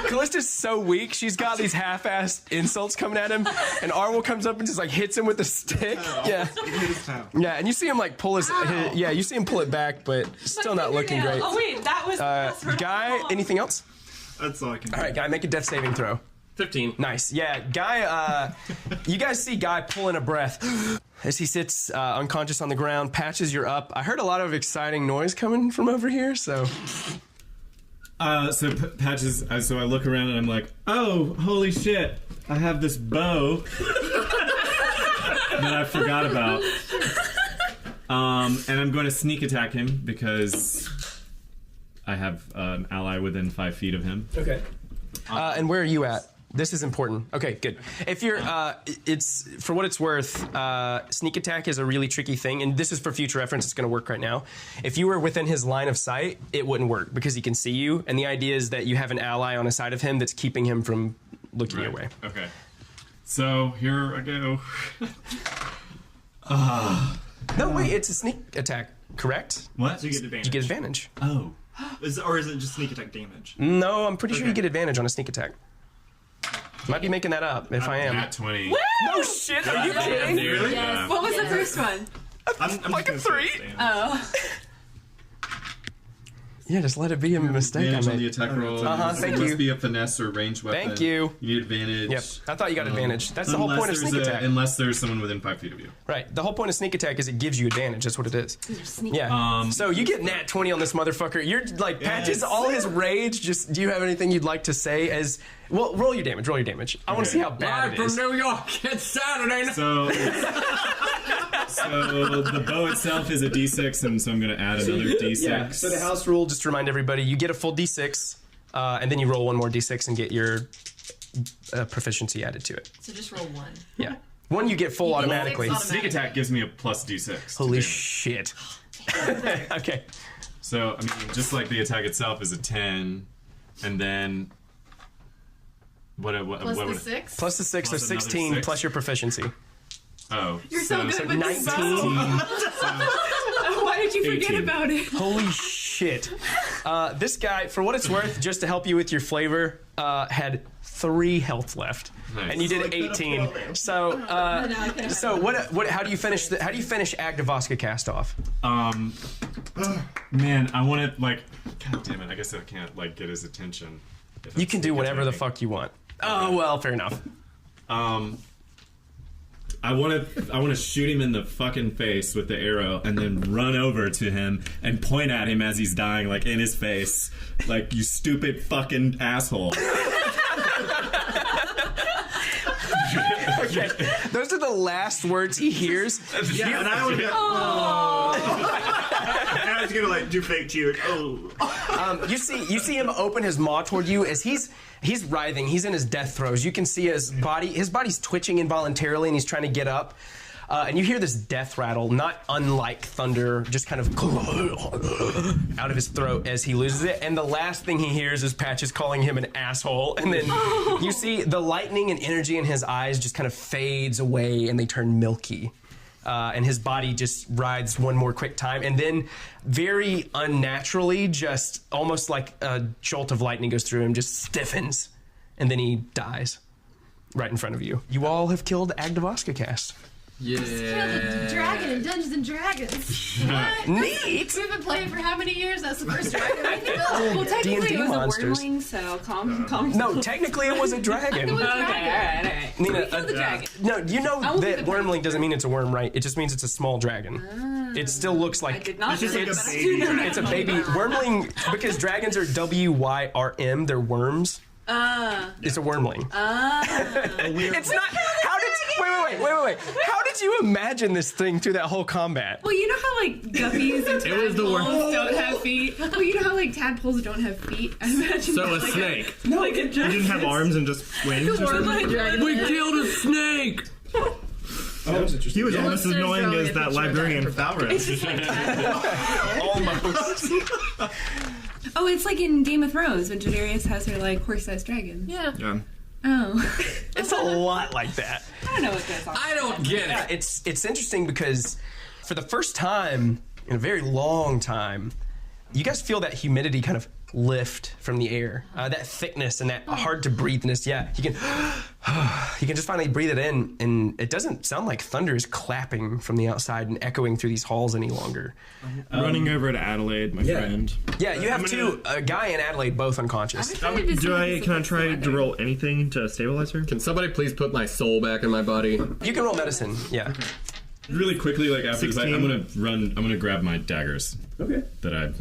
Callista's so weak, she's got these half-assed insults coming at him, and Arwol comes up and just like hits him with a stick. Yeah. Hit his toe. Yeah, and you see him like pull you see him pull it back, but still not looking great. Oh wait, that was Guy, anything else? That's all I can do. All right, Guy, make a death saving throw. 15. Nice. Yeah, Guy, you guys see Guy pulling a breath as he sits unconscious on the ground. Patches, you're up. I heard a lot of exciting noise coming from over here, so... Patches, so I look around and I'm like, oh, holy shit, I have this bow that I forgot about. And I'm going to sneak attack him because I have an ally within 5 feet of him. Okay. And where are you at? This is important. Okay, good. If you're, it's for what it's worth. Sneak attack is a really tricky thing, and this is for future reference. It's going to work right now. If you were within his line of sight, it wouldn't work because he can see you, and the idea is that you have an ally on the side of him that's keeping him from looking your way. Okay. So here I go. No, wait, it's a sneak attack, correct? What? So you get advantage. You get advantage. Oh. Or is it just sneak attack damage? No, I'm pretty sure you Okay. get advantage on a sneak attack. Might be making that up. If I am. Nat 20. No shit. Are you kidding? Dude, Yes. What was the first one? I'm Like a just gonna say 3? it's damage. Oh. Yeah, just let it be a mistake. Advantage I on the made. attack roll. Thank it you. must be a finesse or ranged weapon. Thank you. You need advantage. Yep. I thought you got advantage. That's the whole point of sneak attack. Unless there's someone within 5 feet of you. Right. The whole point of sneak attack is it gives you advantage. That's what it is. Sneak. Yeah. So you get nat 20 on this motherfucker. You're like Patches all his rage. Just do you have anything you'd like to say as well? Roll your damage. Roll your damage. I want to see how bad Live it from is. New York, it's Saturday night. So, so the bow itself is a d6, and so I'm going to add another d6. Yeah. So the house rule, just to remind everybody, you get a full d6, and then you roll one more d6 and get your proficiency added to it. So just roll 1. Yeah. One you get full You get automatically. 6 Sneak attack gives me a plus d6. Holy damage. shit. Okay. So, I mean, just like the attack itself is a 10, and then... What Plus would the 6? Plus the 6, so Plus another 16 6. plus your proficiency. Oh. You're so good with this 19. bow. Why did you forget 18. about it? Holy shit. shit. This guy, for what it's worth, just to help you with your flavor, had 3 health left. Nice. And you did 18. So, what? How do you finish? How do you finish Agdavoska cast off? Man, I want to God damn it! I guess I can't get his attention. You can do whatever the fuck you want. Oh well, fair enough. I want to shoot him in the fucking face with the arrow, and then run over to him and point at him as he's dying, in his face, you stupid fucking asshole. Okay, those are the last words he hears. Yeah, and I would be. Oh. And I was gonna do fake cheer. Oh. You see him open his maw toward you as he's writhing. He's in his death throes. You can see his body's twitching involuntarily, and he's trying to get up. And you hear this death rattle, not unlike thunder, just kind of out of his throat as he loses it. And the last thing he hears is Patches calling him an asshole. And then you see the lightning and energy in his eyes just kind of fades away, and they turn milky. And his body just rides one more quick time. And then very unnaturally, just almost like a jolt of lightning goes through him, just stiffens. And then he dies right in front of you. You all have killed Agdavoska cast. Yeah. Killed a dragon in Dungeons and Dragons. What? Neat. We've been playing for how many years? That's the first dragon we killed. Well, technically D&D it was monsters. a wormling, so calm. No, technically it was a dragon. Okay, all right. Nina, Kill the dragon. No, you know will that be the wormling doesn't mean it's a worm, right? It just means it's a small dragon. It still looks like I did not It's just know like a that. baby dragon. it's a baby wormling because dragons are WYRM. They're worms. It's a wormling. It's not. How did wait? How did you imagine this thing through that whole combat? Well, you know how guppies and It was the worm. tadpoles don't have feet? Well, you know how tadpoles don't have feet? I imagine So a it's snake. Like a You dragon. didn't have arms and just wings or something? We killed a snake. He was almost as Listeners annoying drawing as a that picture of librarian that Falris. Almost. Oh, it's like in Game of Thrones when Daenerys has her horse-sized dragon. Yeah. Yeah. Oh. It's a lot like that. I don't know what goes on. I don't get Yeah, it. it's interesting because for the first time in a very long time, you guys feel that humidity kind of lift from the air, that thickness and that hard to breatheness. Yeah, you can just finally breathe it in, and it doesn't sound like thunder is clapping from the outside and echoing through these halls any longer. Running over to Adelaide, my friend. Yeah, you have I'm two, a Guy and Adelaide, both unconscious. Can I try to roll anything to stabilize her? Can somebody please put my soul back in my body? You can roll medicine. Yeah. Really quickly, after the fight, 16. I'm gonna grab my daggers. Okay. That I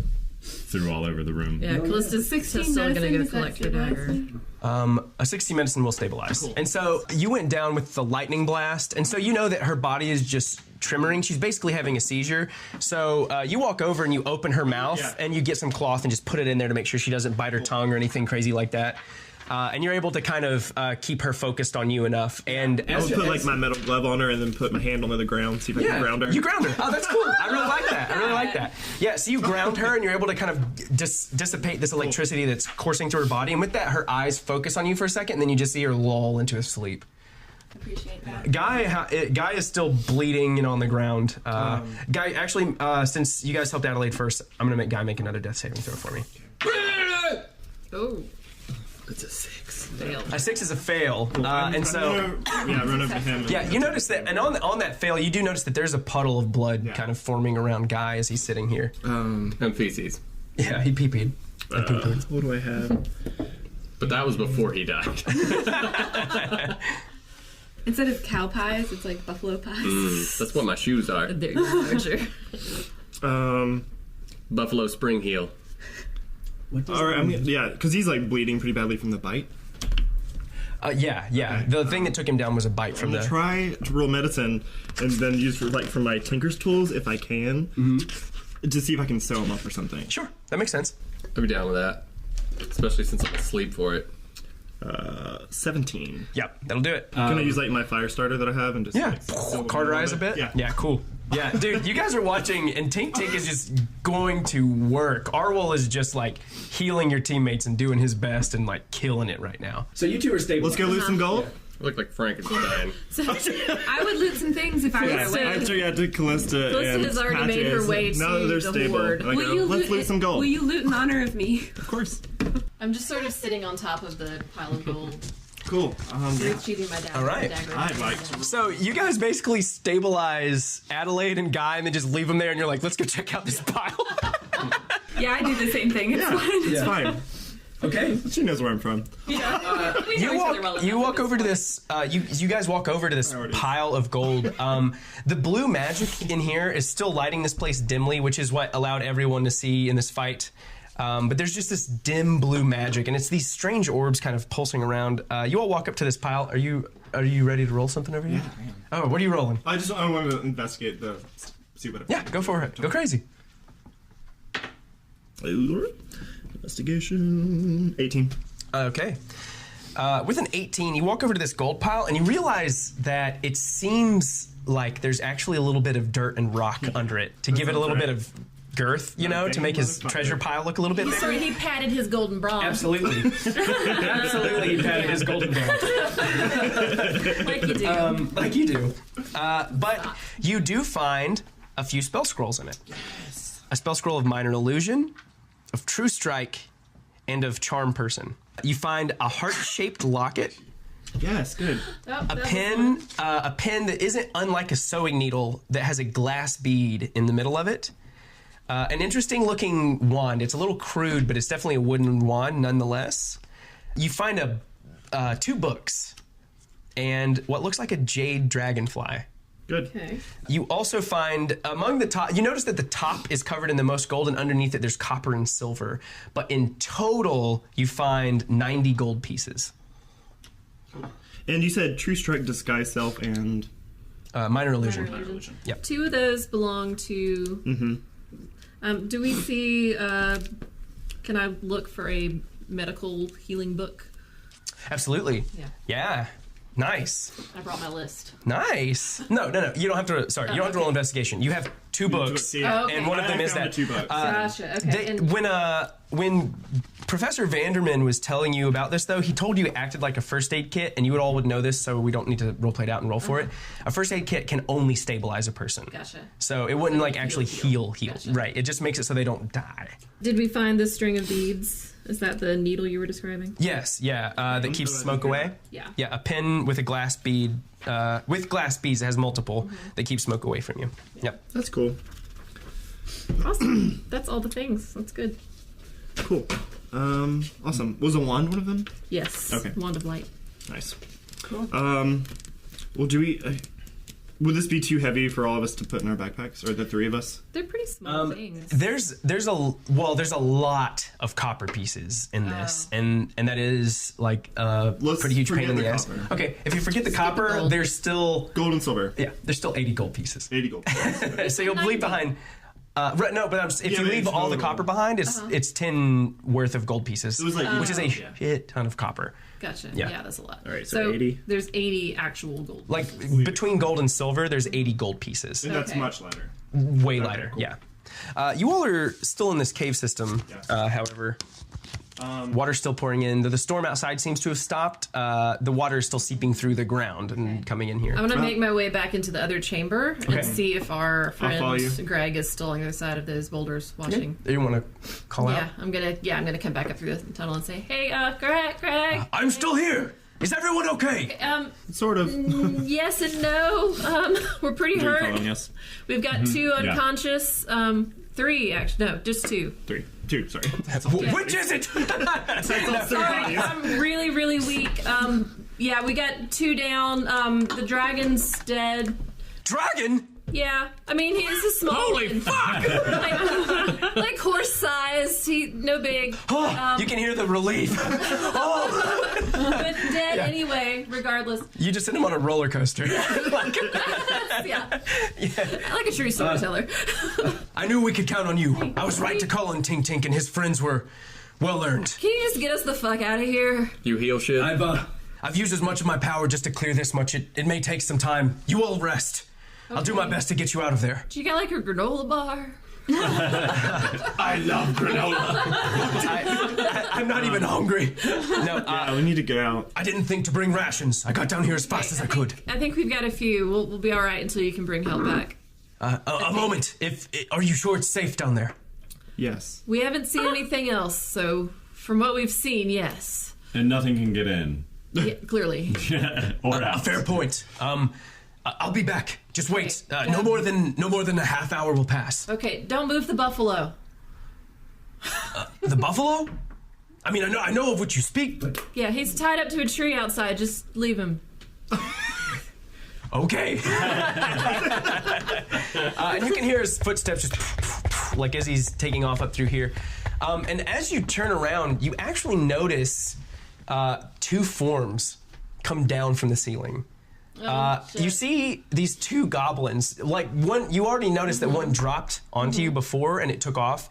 threw all over the room. Yeah, Callista's 16 still gonna medicine, get a is that collector dagger. A 60 medicine will stabilize. And so you went down with the lightning blast, and so you know that her body is just tremoring. She's basically having a seizure. So you walk over and you open her mouth, and you get some cloth and just put it in there to make sure she doesn't bite her tongue or anything crazy like that. And you're able to kind of keep her focused on you enough. And I would put my metal glove on her and then put my hand onto the ground, see if I can ground her. You ground her. Oh, that's cool. I really like that. Yeah, so you ground her and you're able to kind of dissipate this electricity that's coursing through her body. And with that, her eyes focus on you for a second, and then you just see her lull into a sleep. Appreciate that. Guy is still bleeding, on the ground. Guy, actually, since you guys helped Adelaide first, I'm gonna make Guy make another death saving throw for me. Oh. It's a 6. Failed. A 6 is a fail, and so run over to him. yeah, you notice that, and on that fail, you do notice that there's a puddle of blood kind of forming around Guy as he's sitting here. And feces. Yeah, he pee-peed. What do I have? But that was before he died. Instead of cow pies, it's like buffalo pies. That's what my shoes are. There you go, Archer. Buffalo spring heel. All right, because he's bleeding pretty badly from the bite. Yeah. Okay. The thing that took him down was a bite from I'm gonna the. try to roll medicine and then use for my Tinker's tools if I can, to see if I can sew him up or something. Sure, that makes sense. I'd be down with that. Especially since I'm asleep for it. 17. Yep, that'll do it. Can I use my fire starter that I have and just sew him Carterize a bit? Yeah. Cool. Yeah, dude, you guys are watching, and Tink Tink is just going to work. Arwol is just healing your teammates and doing his best and killing it right now. So you two are stable. Let's go lose some gold. look like Frankenstein. So I would loot some things if I were away. After you had to Callista and has already made her Patches, way now to they're the stable. horde. I go, let's loot some gold. Will you loot in honor of me? Of course. I'm just sort of sitting on top of the pile of gold, Cool. cheating my dagger. All right. I'd like to. So you guys basically stabilize Adelaide and Guy and then just leave them there and you're like, let's go check out this pile. Yeah, I do the same thing. It's fine. It's fine. Okay. She knows where I'm from. You walk over to this. You guys walk over to this pile of gold. The blue magic in here is still lighting this place dimly, which is what allowed everyone to see in this fight. But there's just this dim blue magic, and it's these strange orbs kind of pulsing around. You all walk up to this pile. Are you ready to roll something over here? Yeah, I am. Oh, what are you rolling? I want to investigate see what. Yeah, go for it. Go crazy. Investigation 18. Okay. With an 18, you walk over to this gold pile and you realize that it seems like there's actually a little bit of dirt and rock under it to give it a little bit of girth, to make his treasure pile look a little bit bigger. So he patted his golden bronze. Absolutely. Absolutely, he patted his golden bronze. Like you do. Like you do. But you do find a few spell scrolls in it. Yes. A spell scroll of Minor Illusion, of True Strike, and of Charm Person. You find a heart-shaped locket, Yes, good. a pen that isn't unlike a sewing needle that has a glass bead in the middle of it. An interesting-looking wand. It's a little crude, but it's definitely a wooden wand nonetheless. You find 2 books and what looks like a jade dragonfly. Good. Okay. You also find among the top, you notice that the top is covered in the most gold, and underneath it there's copper and silver. But in total, you find 90 gold pieces. And you said True Strike, Disguise Self, and Minor Illusion. Minor Illusion. Yep. 2 of those belong to. Do we see? Can I look for a medical healing book? Absolutely. Yeah. Yeah. Nice. I brought my list. Nice. No. You don't have to. Sorry, you don't have to roll investigation. You have 2 books, Oh, okay. and one of them I is found that. the 2 books. Gotcha. Okay. When Professor Vanderman was telling you about this, though, he told you it acted like a first aid kit, and you all would know this, so we don't need to roleplay it out and roll for it. A first aid kit can only stabilize a person. Gotcha. So it wouldn't actually heal. Gotcha. Right. It just makes it so they don't die. Did we find this string of beads? Is that the needle you were describing? Yes. Yeah. That keeps smoke away. Yeah. Yeah. A pin with a glass bead. With glass beads, it has multiple that keep smoke away from you. Yep. that's cool. Awesome. That's all the things. That's good. Cool. Awesome. Was a wand one of them? Yes. Okay. Wand of light. Nice. Cool. Well, do we? Would this be too heavy for all of us to put in our backpacks, or the 3 of us? They're pretty small things. There's a lot of copper pieces in this, and that is like a pretty huge pain in the ass. copper. Okay, if you forget the copper, gold. there's still Gold and silver. there's still 80 gold pieces. 80 gold. So you'll leave behind. Right, no, but if you but leave it's all the total. copper behind, it's 10 worth of gold pieces, It was like- which is a yeah. shit ton of copper. Gotcha. Yeah. Yeah, that's a lot. All right, so 80? There's 80 actual gold. Like between gold and silver, there's 80 gold pieces. And that's Okay. much lighter. Way lighter, cool. yeah. You all are still in this cave system, however. Water's still pouring in. The storm outside seems to have stopped. The water is still seeping through the ground and coming in here. I'm gonna make my way back into the other chamber Okay. and see if our follow friend you. Greg is still on the other side of those boulders watching. You want to call Yeah, out? I'm gonna come back up through the tunnel and say, "Hey, Greg. I'm still here. Is everyone okay? Sort of. Yes and no. We're pretty Are you hurt. following us? We've got 2 unconscious. 3 actually. No, just 2. 3. 2, sorry. Which is it? Sorry, I'm really, really weak. Yeah, we got 2 down. The dragon's dead. Dragon? Yeah, I mean he's a small Holy one. fuck! like horse size. He no big. You can hear the relief. But dead anyway, regardless. You just sent him on a roller coaster. Yeah. I like a true storyteller. I knew we could count on you. I was right to call on Tink Tink, and his friends were well earned. Can you just get us the fuck out of here? You heal shit? I've used as much of my power just to clear this much. It may take some time. You all rest. I'll do my best to get you out of there. Do you got like a granola bar? I love granola. I'm not even hungry. No, we need to get out. I didn't think to bring rations. I got down here as fast as I could. I think we've got a few. We'll be all right until you can bring help back. A moment. Are you sure it's safe down there? Yes. We haven't seen anything else, so from what we've seen, yes. And nothing can get in. Yeah, clearly. Or A out. fair point. I'll be back. Just wait. No more than a half hour will pass. Okay, don't move the buffalo. The buffalo? I mean, I know of what you speak, but Yeah, he's tied up to a tree outside. Just leave him. okay. And you can hear his footsteps just like as he's taking off up through here. And as you turn around, you actually notice two forms come down from the ceiling. You see these two goblins. Like one, you already noticed that one dropped onto you before and it took off.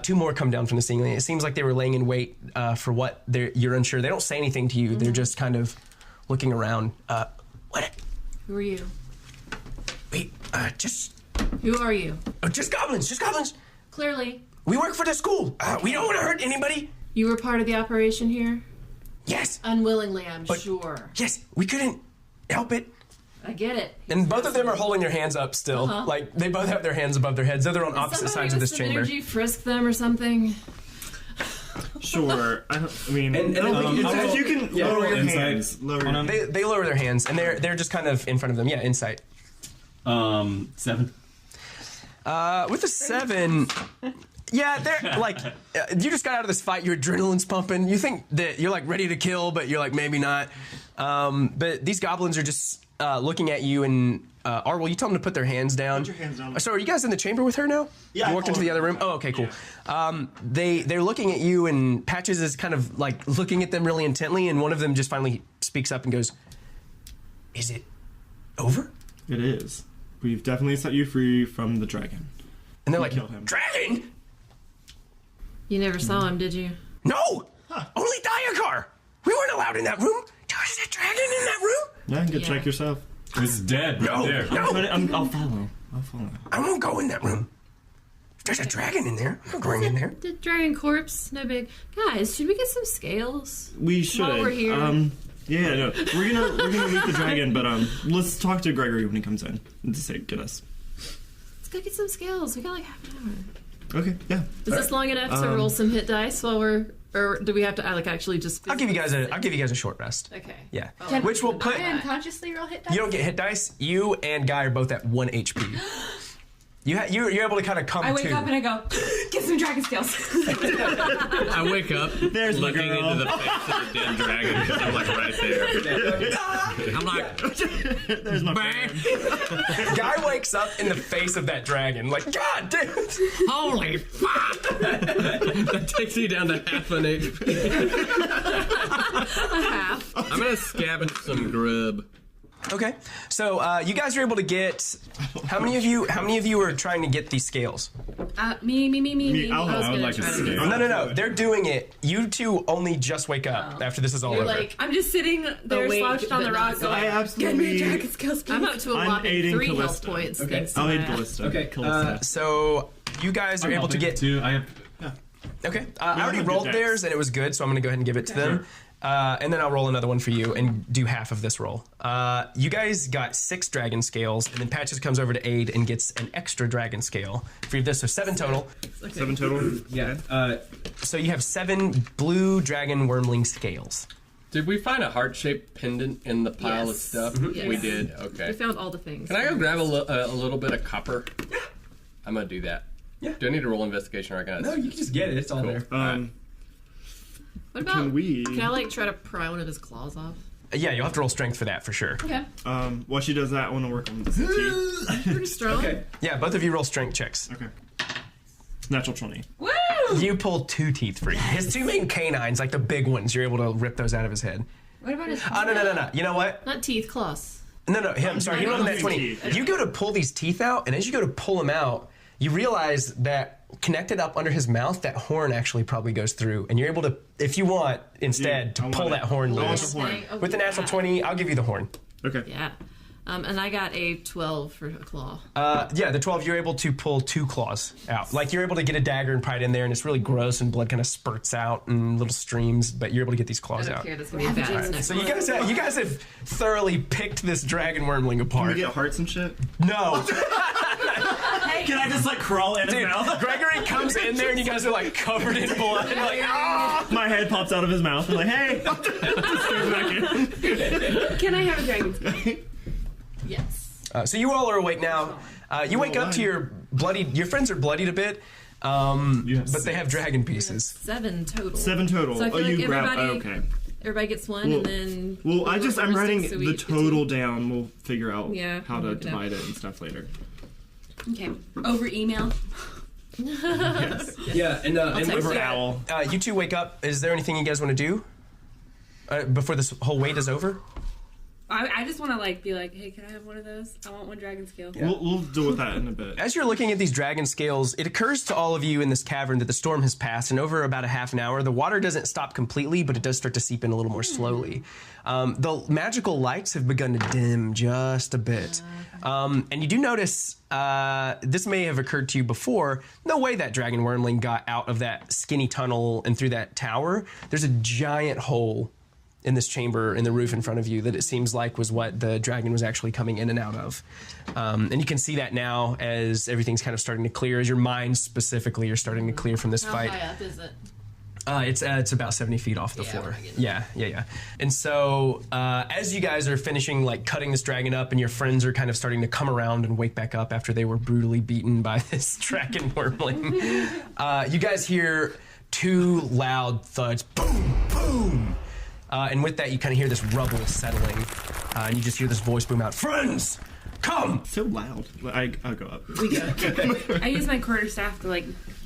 Two more come down from the ceiling. It seems like they were laying in wait for what you're unsure. They don't say anything to you. They're just kind of looking around. What? Who are you? Wait, just Who are you? just goblins. Just goblins. Clearly. We work for the school. We don't want to hurt anybody. You were part of the operation here? Yes. Unwillingly, I'm sure. Yes, we couldn't help it. I get it. And both of them are holding their hands up still. Like, they both have their hands above their heads. They're on opposite sides of this chamber. Energy frisk them or something. Sure. I mean, if you can lower your insight hands. Lower your hands. They lower their hands, and they're just kind of in front of them. Yeah, insight. 7. With a 7, yeah, they're like, you just got out of this fight, your adrenaline's pumping. You think that you're like ready to kill, but you're like, maybe not. But these goblins are just looking at you, and Arwell, you tell them to put their hands down. Put your hands down. So are you guys in the chamber with her now? Yeah, You I walked into followed the other her. room? Oh, okay, cool. They're looking at you, and Patches is kind of like looking at them really intently, and one of them just finally speaks up and goes, "Is it over?" It is. We've definitely set you free from the dragon. And they're like, killed him. "Dragon? You never saw him, did you? No! Only Diagar! We weren't allowed in that room! There's a dragon in that room? Yeah, you can go check yourself. It's dead right No, there. no! I'll follow. I'll follow. I won't go in that room. If there's a dragon in there, I'm not going in there. The dragon corpse, no big. Guys, should we get some scales? We should. While we're here. Yeah, no. We're gonna meet the dragon, but let's talk to Gregory when he comes in and to say get us. Let's go get some scales. We got like half an hour. Okay, yeah. Is this long enough to roll some hit dice while we're, or do we have to actually just? I'll give you guys a short rest. Okay. Yeah. Which will put, I unconsciously roll hit dice. you don't get hit dice, you and Guy are both at 1 HP. You're able to kind of come I wake to. up and I go, get some dragon scales. I wake up There's my looking girl. into the face of the dead dragon because I'm like right there. I'm like, There's my friend. Guy wakes up in the face of that dragon, like, God damn it. holy fuck! That takes me down to half an HP. Half. I'm gonna scavenge some grub. Okay, so you guys are able to get. How many of you are trying to get these scales? Me. I'll I was help. gonna like to try to scale. do that. No. They're doing it. You two only just wake up after this is all You're over. like, I'm just sitting there Awake, slouched on the but rocks. not Like, I get me a absolutely. dragon scales, please. I'm up to a I'm whopping aiding 3 health Callista. points. Okay, Thanks to I'll aid that. Callista. Okay, Callista. so you guys are able to get. 2. I have. Okay, I already have good rolled dice. theirs and it was good, so I'm going to go ahead and give it to them. And then I'll roll another one for you and do half of this roll. You guys got 6 dragon scales, and then Patches comes over to aid and gets an extra dragon scale for this, so 7 total. 7 total. Yeah. So you have 7 blue dragon wormling scales. Did we find a heart-shaped pendant in the pile of Yes. stuff? Yes. We did. Okay. We found all the things. Can I go grab a little bit of copper? Yeah. I'm gonna do that. Yeah. Do I need to roll investigation or I got it? you can just get it. It's all there. What about? Can we- Can I like try to pry one of his claws off? Yeah, you'll have to roll strength for that for sure. Okay. While she does that, I want to work on the CT. Pretty strong. Yeah, both of you roll strength checks. Okay. Natural 20. Woo! You pull 2 teeth free. His 2 main canines, like the big ones, you're able to rip those out of his head. What about his Oh, no. You know what? Not teeth, claws. No, him. Sorry, he rolled a net 20. Teeth. You go to pull these teeth out, and as you go to pull them out, you realize that connected up under his mouth, that horn actually probably goes through, and you're able to, if you want, instead, I to want pull it. that horn I want loose. the horn. Oh, With the natural 20, I'll give you the horn. Okay. Yeah. And I got a 12 for a claw. Yeah, the 12, you're able to pull 2 claws out. Like, you're able to get a dagger and pry it in there, and it's really gross, and blood kind of spurts out in little streams, but you're able to get these I claws don't out. care. That's gonna be bad. So you guys have thoroughly picked this dragon wormling apart. Can we get hearts and shit? No. Can I just like crawl in his Dude, mouth? Gregory comes in there and you guys are like covered in blood. And like, ah! My head pops out of his mouth. I'm like, hey. Just goes back in. Can I have a dragon scale? Yes. So you all are awake now. You wake up to your friends are bloodied a bit, but they have dragon pieces. 7 total. 7 total. So I feel like you grab. everybody- Okay. Everybody gets one, and then. Well, I'm writing so the total down. We'll figure out how to divide it and stuff later. Okay. Over email. Yeah, and Over owl. you two wake up. Is there anything you guys want to do before this whole wait is over? I just want to like be like, hey, can I have one of those? I want one dragon scale. We'll deal with that in a bit. As you're looking at these dragon scales, it occurs to all of you in this cavern that the storm has passed, and over about a half an hour, the water doesn't stop completely, but it does start to seep in a little more slowly. The magical lights have begun to dim just a bit. And you do notice, this may have occurred to you before, no way that dragon wormling got out of that skinny tunnel and through that tower. There's a giant hole in this chamber in the roof in front of you that it seems like was what the dragon was actually coming in and out of. And you can see that now as everything's kind of starting to clear, as your minds specifically are starting to clear from this fight. How high up is it? It's about 70 feet off the floor. Yeah. And so as you guys are finishing like cutting this dragon up, and your friends are kind of starting to come around and wake back up after they were brutally beaten by this dragon wormling, you guys hear 2 loud thuds. Boom, boom. And with that, you kind of hear this rubble settling, and you just hear this voice boom out, "Friends, come!" So loud. I'll go up. We go. I use my quarterstaff to like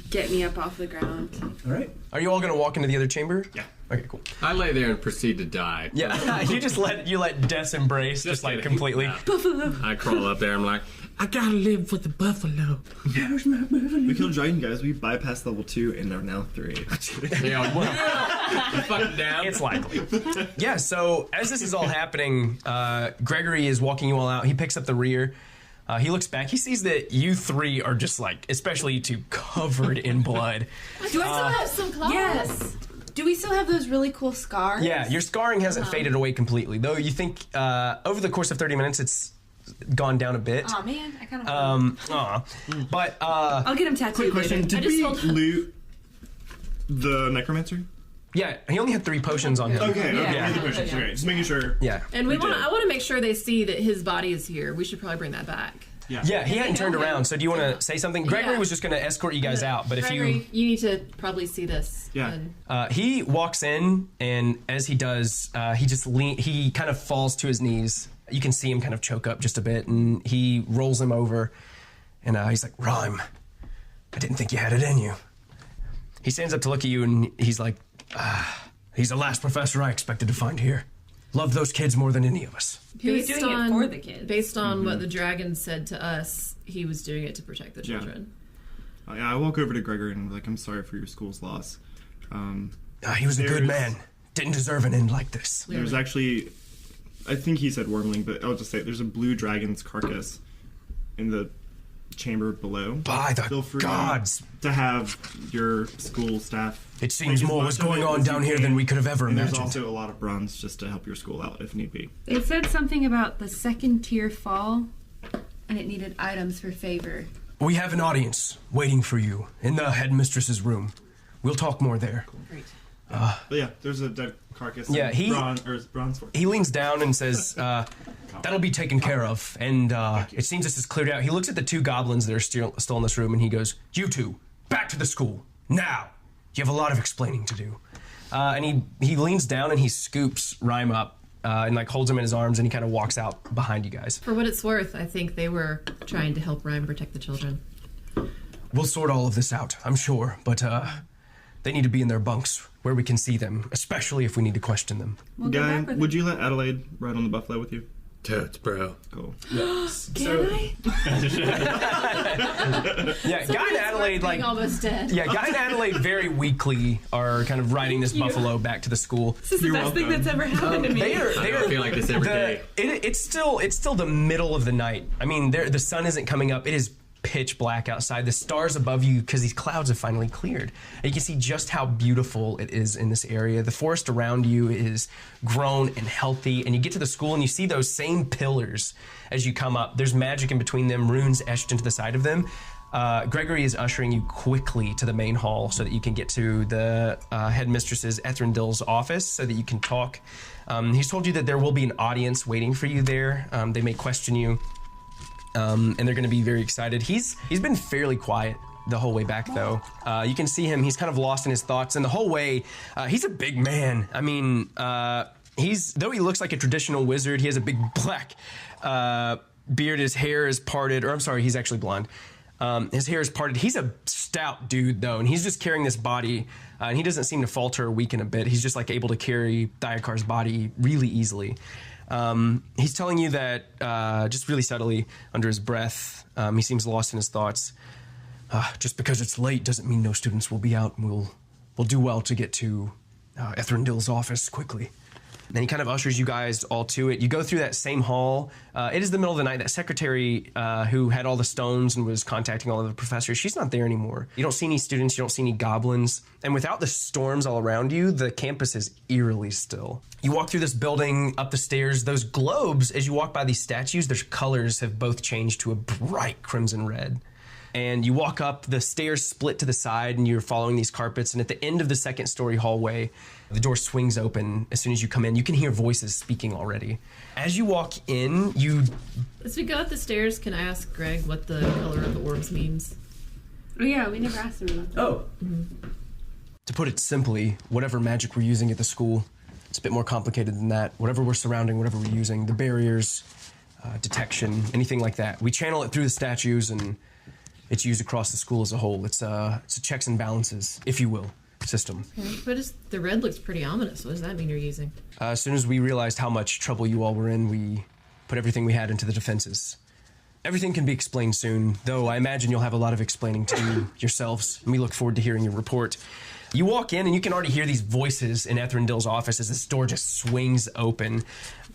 get me up off the ground. All right. Are you all going to walk into the other chamber? Yeah. Okay, cool. I lay there and proceed to die. Yeah, you let death embrace just like kidding. completely. Yeah. Buffalo. I crawl up there. I'm like, I gotta live for the buffalo. We killed dragon guys. We bypassed level 2 and are now 3. Yeah, well, fuck down. It's likely. Yeah, so as this is all happening, Gregory is walking you all out. He picks up the rear. He looks back. He sees that you 3 are just like, especially you 2, covered in blood. Do I still have some claws? Yes. Do we still have those really cool scars? Yeah, your scarring hasn't faded away completely, though you think over the course of 30 minutes it's gone down a bit. Oh man, I kind of. But I'll get him tattooed. Quick question: later. Did we loot the necromancer? yeah, he only had 3 potions on him. Okay. Yeah. The potions. Okay, just making sure. Yeah. And We I did. want to make sure they see that his body is here. We should probably bring that back. Yeah, he hadn't turned around, so do you want to say something? Gregory was just going to escort you guys out, but if Gregory, you need to probably see this. Yeah. And he walks in, and as he does, he kind of falls to his knees. You can see him kind of choke up just a bit, and he rolls him over, and he's like, "Rhyme, I didn't think you had it in you." He stands up to look at you, and he's like, "He's the last professor I expected to find here. Loved those kids more than any of us." He was doing it for the kids. Based on what the dragon said to us, he was doing it to protect the children. I walk over to Gregor and like, I'm sorry for your school's loss. He was a good man. Didn't deserve an end like this. There's actually, I think he said wormling, but I'll just say there's a blue dragon's carcass in the chamber below. By the Feel free gods. to have your school staff. It seems make as more much was of going it on as down you here can. than we could have ever And there's imagined. also a lot of bronze just to help your school out if need be. It said something about the 2nd tier fall, and it needed items for favor. We have an audience waiting for you in the headmistress's room. We'll talk more there. Great. But yeah, there's a dead carcass. Yeah, and bronze sword. He leans down and says, that'll be taken care of. And it seems this is cleared out. He looks at the 2 goblins that are still in this room, and he goes, "You 2, back to the school. Now. You have a lot of explaining to do." And he leans down and he scoops Rhyme up and like holds him in his arms, and he kind of walks out behind you guys. For what it's worth, I think they were trying to help Ryan protect the children. We'll sort all of this out, I'm sure, but they need to be in their bunks where we can see them, especially if we need to question them. We'll go Guy, back with would you let Adelaide ride on the buffalo with you? Totes, bro. Cool. I? Yeah, Guy and Adelaide, like, almost dead. yeah, Guy and Adelaide very weakly are kind of riding this buffalo back to the school. This is the best thing that's ever happened to me. They are I feel like this every day. It's still the middle of the night. I mean, the sun isn't coming up. It is pitch black outside. The stars above you, because these clouds have finally cleared. And you can see just how beautiful it is in this area. The forest around you is grown and healthy. And you get to the school and you see those same pillars as you come up. There's magic in between them, runes etched into the side of them. Gregory is ushering you quickly to the main hall so that you can get to the headmistress's Ethrindil's office so that you can talk. He's told you that there will be an audience waiting for you there. They may question you. And they're going to be very excited. He's been fairly quiet the whole way back, though. You can see him. He's kind of lost in his thoughts. And the whole way, he's a big man. I mean, though he looks like a traditional wizard, he has a big black beard. His hair is parted. Or I'm sorry, he's actually blonde. His hair is parted. He's a stout dude, though, and he's just carrying this body. And he doesn't seem to falter or weaken a bit. He's just like able to carry Thiokar's body really easily. He's telling you that just really subtly under his breath. He seems lost in his thoughts. Just because it's late doesn't mean no students will be out, and we'll do well to get to Ethrindil's office quickly. Then he kind of ushers you guys all to it. You go through that same hall. It is the middle of the night. That secretary who had all the stones and was contacting all of the professors, she's not there anymore. You don't see any students. You don't see any goblins. And without the storms all around you, the campus is eerily still. You walk through this building, up the stairs. Those globes, as you walk by these statues, their colors have both changed to a bright crimson red. And you walk up, the stairs split to the side, and you're following these carpets. And at the end of the second-story hallway, the door swings open. As soon as you come in, you can hear voices speaking already. As you walk in, As we go up the stairs, can I ask Greg what the color of the orbs means? Oh, yeah, we never asked him about that. Oh. Mm-hmm. To put it simply, whatever magic we're using at the school, it's a bit more complicated than that. Whatever we're surrounding, whatever we're using, the barriers, detection, anything like that. We channel it through the statues, and it's used across the school as a whole. It's a checks and balances, if you will, system. Okay. But the red looks pretty ominous. What does that mean you're using? As soon as we realized how much trouble you all were in, we put everything we had into the defenses. Everything can be explained soon, though I imagine you'll have a lot of explaining to do yourselves, and we look forward to hearing your report. You walk in, and you can already hear these voices in Ethrindil's office as this door just swings open.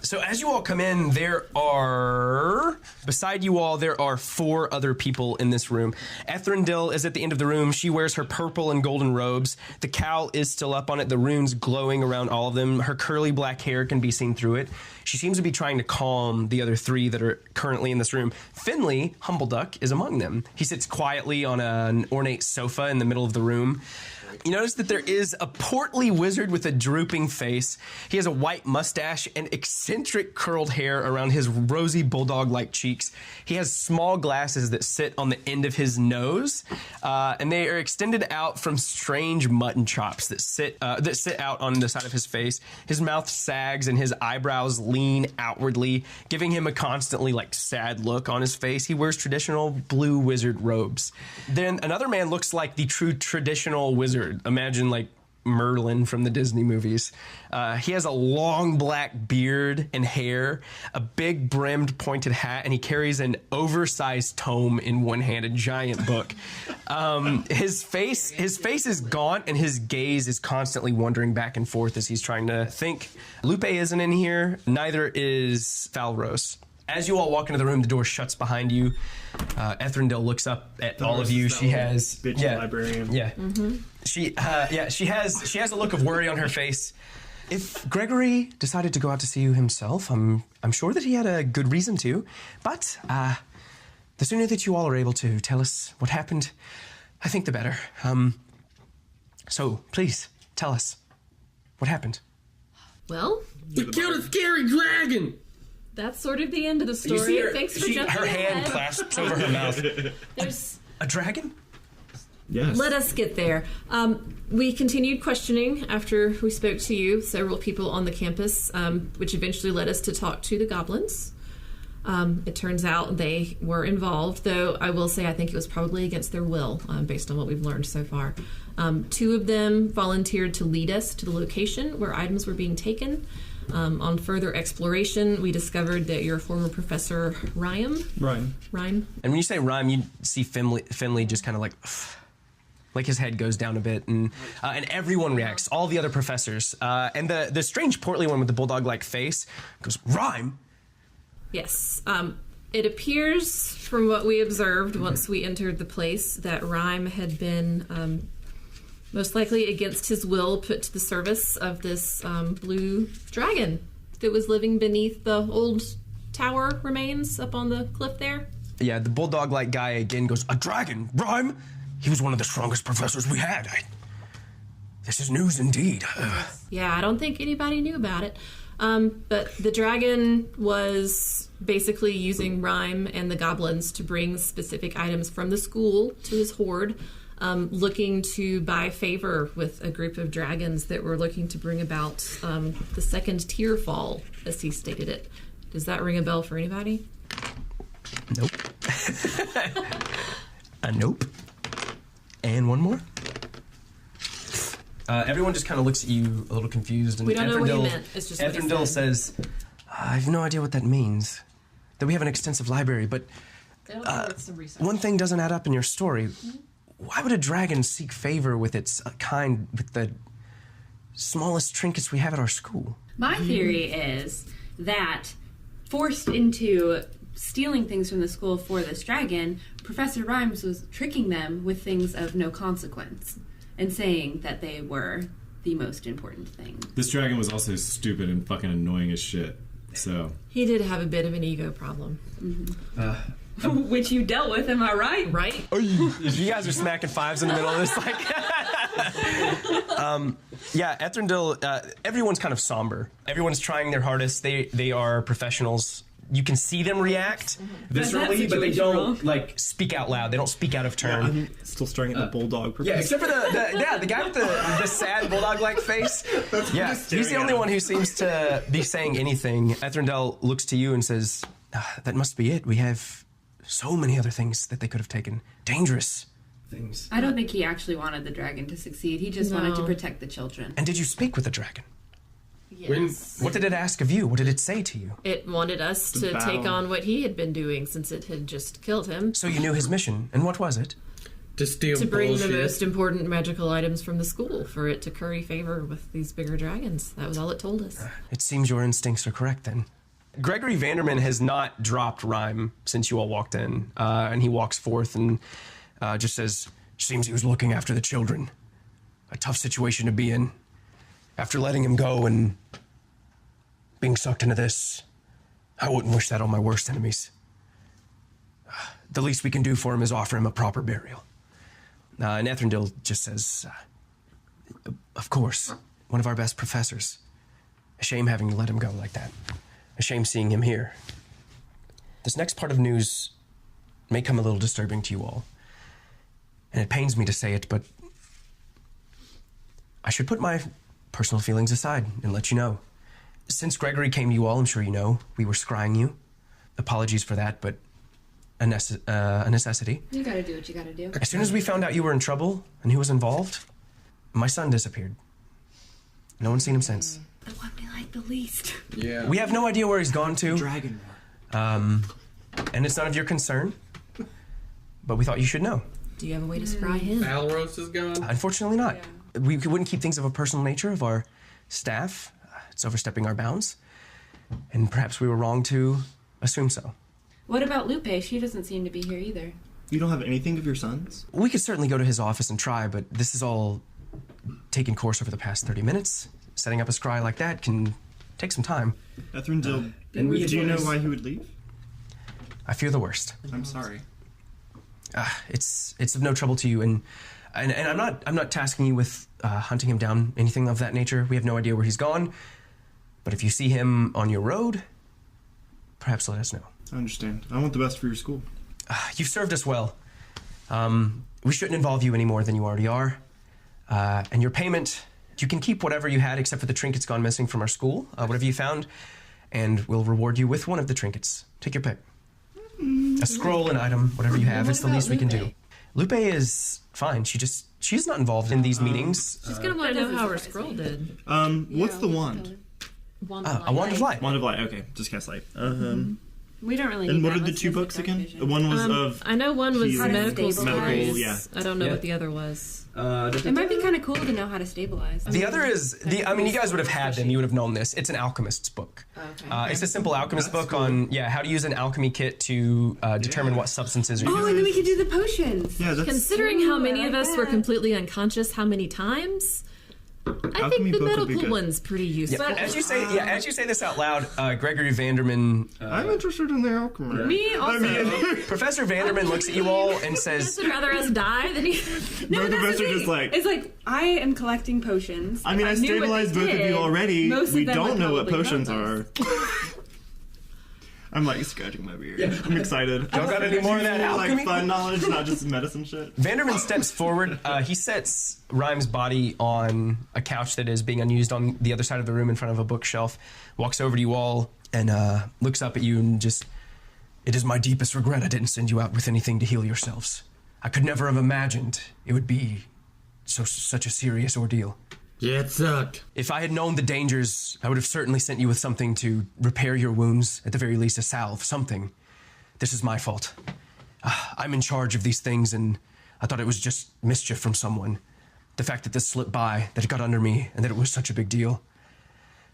So as you all come in, beside you all, there are 4 other people in this room. Ethrindil is at the end of the room. She wears her purple and golden robes. The cowl is still up on it, the runes glowing around all of them. Her curly black hair can be seen through it. She seems to be trying to calm the other 3 that are currently in this room. Finley, Humbleduck, is among them. He sits quietly on an ornate sofa in the middle of the room. You notice that there is a portly wizard with a drooping face. He has a white mustache and eccentric curled hair around his rosy bulldog-like cheeks. He has small glasses that sit on the end of his nose, and they are extended out from strange mutton chops that sit out on the side of his face. His mouth sags and his eyebrows lean outwardly, giving him a constantly sad look on his face. He wears traditional blue wizard robes. Then another man looks like the true traditional wizard. Imagine Merlin from the Disney movies. He has a long black beard and hair, a big brimmed pointed hat, and he carries an oversized tome in one hand, a giant book. His face is gaunt, and his gaze is constantly wandering back and forth as he's trying to think. Lupe isn't in here. Neither is Falros. As you all walk into the room, the door shuts behind you. Ethrindil looks up at all of you. She has librarian. Yeah. Mm-hmm. She has a look of worry on her face. If Gregory decided to go out to see you himself, I'm sure that he had a good reason to. But the sooner that you all are able to tell us what happened, I think the better. So please tell us what happened. Well, We killed a scary dragon. That's sort of the end of the story. Thanks for jumping Her hand ahead. clasps over her mouth. There's A dragon? Yes. Let us get there. We continued questioning after we spoke to you, several people on the campus, which eventually led us to talk to the goblins. It turns out they were involved, though I will say I think it was probably against their will, based on what we've learned so far. 2 of them volunteered to lead us to the location where items were being taken. On further exploration, we discovered that your former professor, Rhyme. Ryan. Rhyme. And when you say rhyme, you see Finley just kind of like his head goes down a bit, and everyone reacts, all the other professors. And the strange portly one with the bulldog-like face goes, rhyme? Yes. It appears, from what we observed once we entered the place, that Rhyme had been most likely against his will put to the service of this blue dragon that was living beneath the old tower remains up on the cliff there. Yeah, the bulldog-like guy again goes, a dragon? Rhyme? He was one of the strongest professors we had. This is news indeed. Yeah, I don't think anybody knew about it. But the dragon was basically using Rhyme and the goblins to bring specific items from the school to his hoard, looking to buy favor with a group of dragons that were looking to bring about the second tier fall, as he stated it. Does that ring a bell for anybody? Nope. Nope. And one more. Everyone just kind of looks at you a little confused. And We don't know what he meant. It's just what he Ethrindil said. says, I have no idea what that means. That we have an extensive library, but one thing doesn't add up in your story. Why would a dragon seek favor with its kind with the smallest trinkets we have at our school? My theory is that, forced into stealing things from the school for this dragon, Professor Rhymes was tricking them with things of no consequence and saying that they were the most important thing. This dragon was also stupid and fucking annoying as shit. So He did have a bit of an ego problem. Which you dealt with, am I right? Right? You guys are smacking fives in the middle of this, like. Yeah, Ethrindil. Everyone's kind of somber. Everyone's trying their hardest. They are professionals. You can see them react viscerally, but they don't like speak out loud. They don't speak out of turn. I'm still staring at the bulldog. Yeah, except for the guy with the sad bulldog-like face. Yeah, he's the only one who seems to be saying anything. Ethrindil looks to you and says, "That must be it. We have so many other things that they could have taken. Dangerous things." I don't think he actually wanted the dragon to succeed. He just wanted to protect the children. And did you speak with the dragon? Yes. What did it ask of you? What did it say to you? It wanted us to bow. take on what he had been doing since it had just killed him. So you knew his mission, and what was it? To steal To bring bullshit. the most important magical items from the school for it to curry favor with these bigger dragons. That was all it told us. It seems your instincts are correct, then. Gregory Vanderman has not dropped rhyme since you all walked in, and he walks forth and just says, "Seems he was looking after the children. A tough situation to be in. After letting him go and being sucked into this, I wouldn't wish that on my worst enemies. The least we can do for him is offer him a proper burial." And Ethrindil just says, "Of course, one of our best professors. A shame having to let him go like that. A shame seeing him here." This next part of news may come a little disturbing to you all. And it pains me to say it, but I should put my personal feelings aside and let you know. Since Gregory came to you all, I'm sure you know, we were scrying you. Apologies for that, but a necessity. You gotta do what you gotta do. As soon as we found out you were in trouble and who was involved, my son disappeared. No one's seen him since. The one we like the least. Yeah. We have no idea where he's gone to. Dragon. And it's none of your concern, but we thought you should know. Do you have a way to scry him? Alros is gone. Unfortunately not. We wouldn't keep things of a personal nature of our staff. It's overstepping our bounds. And perhaps we were wrong to assume so. What about Lupe? She doesn't seem to be here either. You don't have anything of your sons? We could certainly go to his office and try, but this is all taken course over the past 30 minutes. Setting up a scry like that can take some time. Ethrindil, and we do you know advise- why he would leave? I fear the worst. I'm sorry. It's of no trouble to you, and I'm not tasking you with hunting him down, anything of that nature. We have no idea where he's gone. But if you see him on your road, perhaps let us know. I understand. I want the best for your school. You've served us well. We shouldn't involve you any more than you already are. And your payment, you can keep whatever you had except for the trinkets gone missing from our school, whatever you found, and we'll reward you with one of the trinkets. Take your pick. A scroll, an item, whatever you have. It's the least we can do. Lupe is fine. She's not involved in these meetings. She's gonna want to know how her scroll did. What's the wand? Wand of A wand of light. Wand of light. Okay, just cast light. We don't really. And need what that. are the Let's two use books dark again? vision. One was of. I know one was healing. medical stories. Yeah. I don't know Yeah. what the other was. It might be kind of cool to know how to stabilize. The other is I mean, you guys would have had them. You would have known this. It's an alchemist's book. Okay. It's a simple alchemist book on how to use an alchemy kit to determine what substances are used. Oh, and then we could do the potions. Yeah, that's. Considering how many I of like us were that. completely unconscious how many times, I Alchemy think the book would be medical good. one's pretty useful. As you say this out loud, Gregory Vanderman, I'm interested in the alchemy. Me also. Professor Vanderman looks at you all and says, I'd rather us die than you. No, the professor just like. It's like I am collecting potions. I mean, If I knew what stabilized they both of did, you already. most of We them don't would know what probably potions help are. us. I'm like scratching my beard. I'm excited. Don't got any more of that alchemy? Like fun knowledge, not just medicine shit. Vanderman steps forward. He sets Rhyme's body on a couch that is being unused on the other side of the room in front of a bookshelf, walks over to you all and looks up at you and just, "It is my deepest regret I didn't send you out with anything to heal yourselves. I could never have imagined it would be such a serious ordeal. Yeah, it sucked. If I had known the dangers, I would have certainly sent you with something to repair your wounds, at the very least a salve, something. This is my fault. I'm in charge of these things, and I thought it was just mischief from someone. The fact that this slipped by, that it got under me, and that it was such a big deal,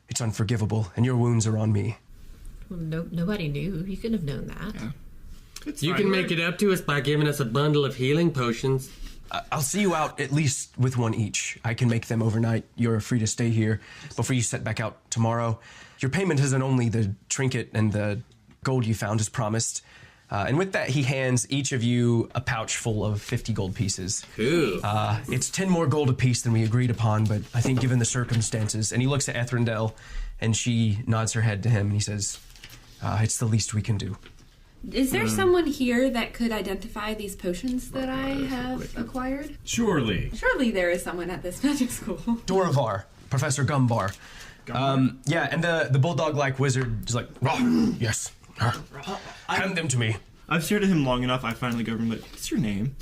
it's unforgivable, and your wounds are on me." Well, nobody knew. You couldn't have known that. It's You fine. can make it up to us by giving us a bundle of healing potions. I'll see you out at least with one each. I can make them overnight. You're free to stay here before you set back out tomorrow. Your payment isn't only the trinket and the gold you found as promised. And with that, he hands each of you a pouch full of 50 gold pieces. Ooh. It's 10 more gold apiece than we agreed upon, but I think given the circumstances, and he looks at Ethrindel, and she nods her head to him, and he says, "It's the least we can do." Is there someone here that could identify these potions that I have acquired? Surely. Surely there is someone at this magic school. Doravar, Professor Gumbar. And the bulldog-like wizard is like, "Rah, yes. Hand them to me. I've stared at him long enough. I finally go over and like, "What's your name?"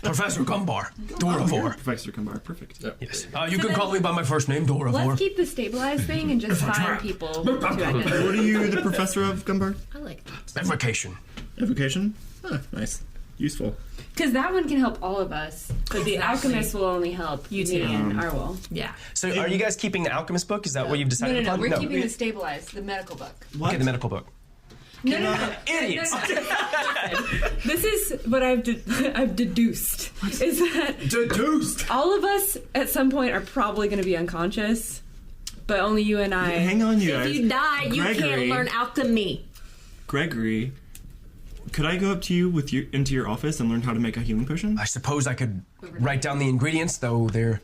Professor Gumbar. Doravor. Professor Kumbar. Perfect. Yes. You can call me by my first name, Doravor. Let's keep the stabilized thing and just find people to identify. What are you, the professor of Gumbar? I like that. Evocation. Evocation. Nice. Useful. Because that one can help all of us, but the alchemist will only help You me two. and Arwol. Yeah. So are you guys keeping the alchemist book? Is that what you've No, decided no, upon? we're keeping the stabilized, the medical book. Okay, the medical book. No. Idiots. This is what I've deduced. Is that Deduced. all of us at some point are probably going to be unconscious, but only you and I. Hang on, you guys. If you die, you can't Gregory. learn alchemy. Gregory, could I go up to you into your office and learn how to make a healing potion? I suppose I could write down the ingredients, though they're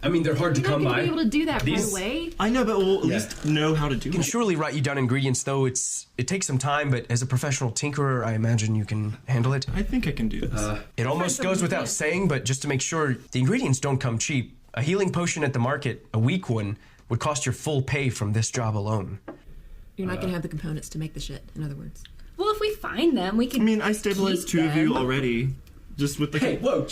they're hard to You're not come going to by. be able to do that These- right away. I know, but we'll at least know how to do I can it. surely write you down ingredients, though it takes some time, but as a professional tinkerer, I imagine you can handle it. I think I can do this. It almost goes without saying, but just to make sure, the ingredients don't come cheap. A healing potion at the market, a weak one, would cost your full pay from this job alone. You're not going to have the components to make the shit, in other words. Well, if we find them, we can. I mean, I stabilized keep two of you them. already. Just with the. Whoa,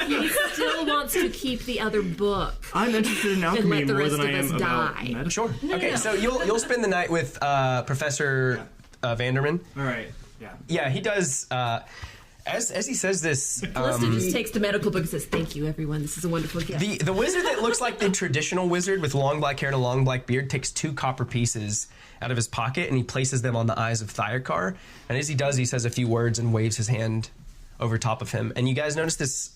He still wants to keep the other book. I'm interested in let alchemy the more rest than I of am us about die. medicine. Sure. Okay, so you'll spend the night with Professor Vanderman. All right. Yeah. Yeah, he does. As he says this, Callista just takes the medical book and says, "Thank you, everyone. This is a wonderful gift." the wizard that looks like the traditional wizard with long black hair and a long black beard takes 2 copper pieces out of his pocket and he places them on the eyes of Thyakar. And as he does, he says a few words and waves his hand over top of him. And you guys notice this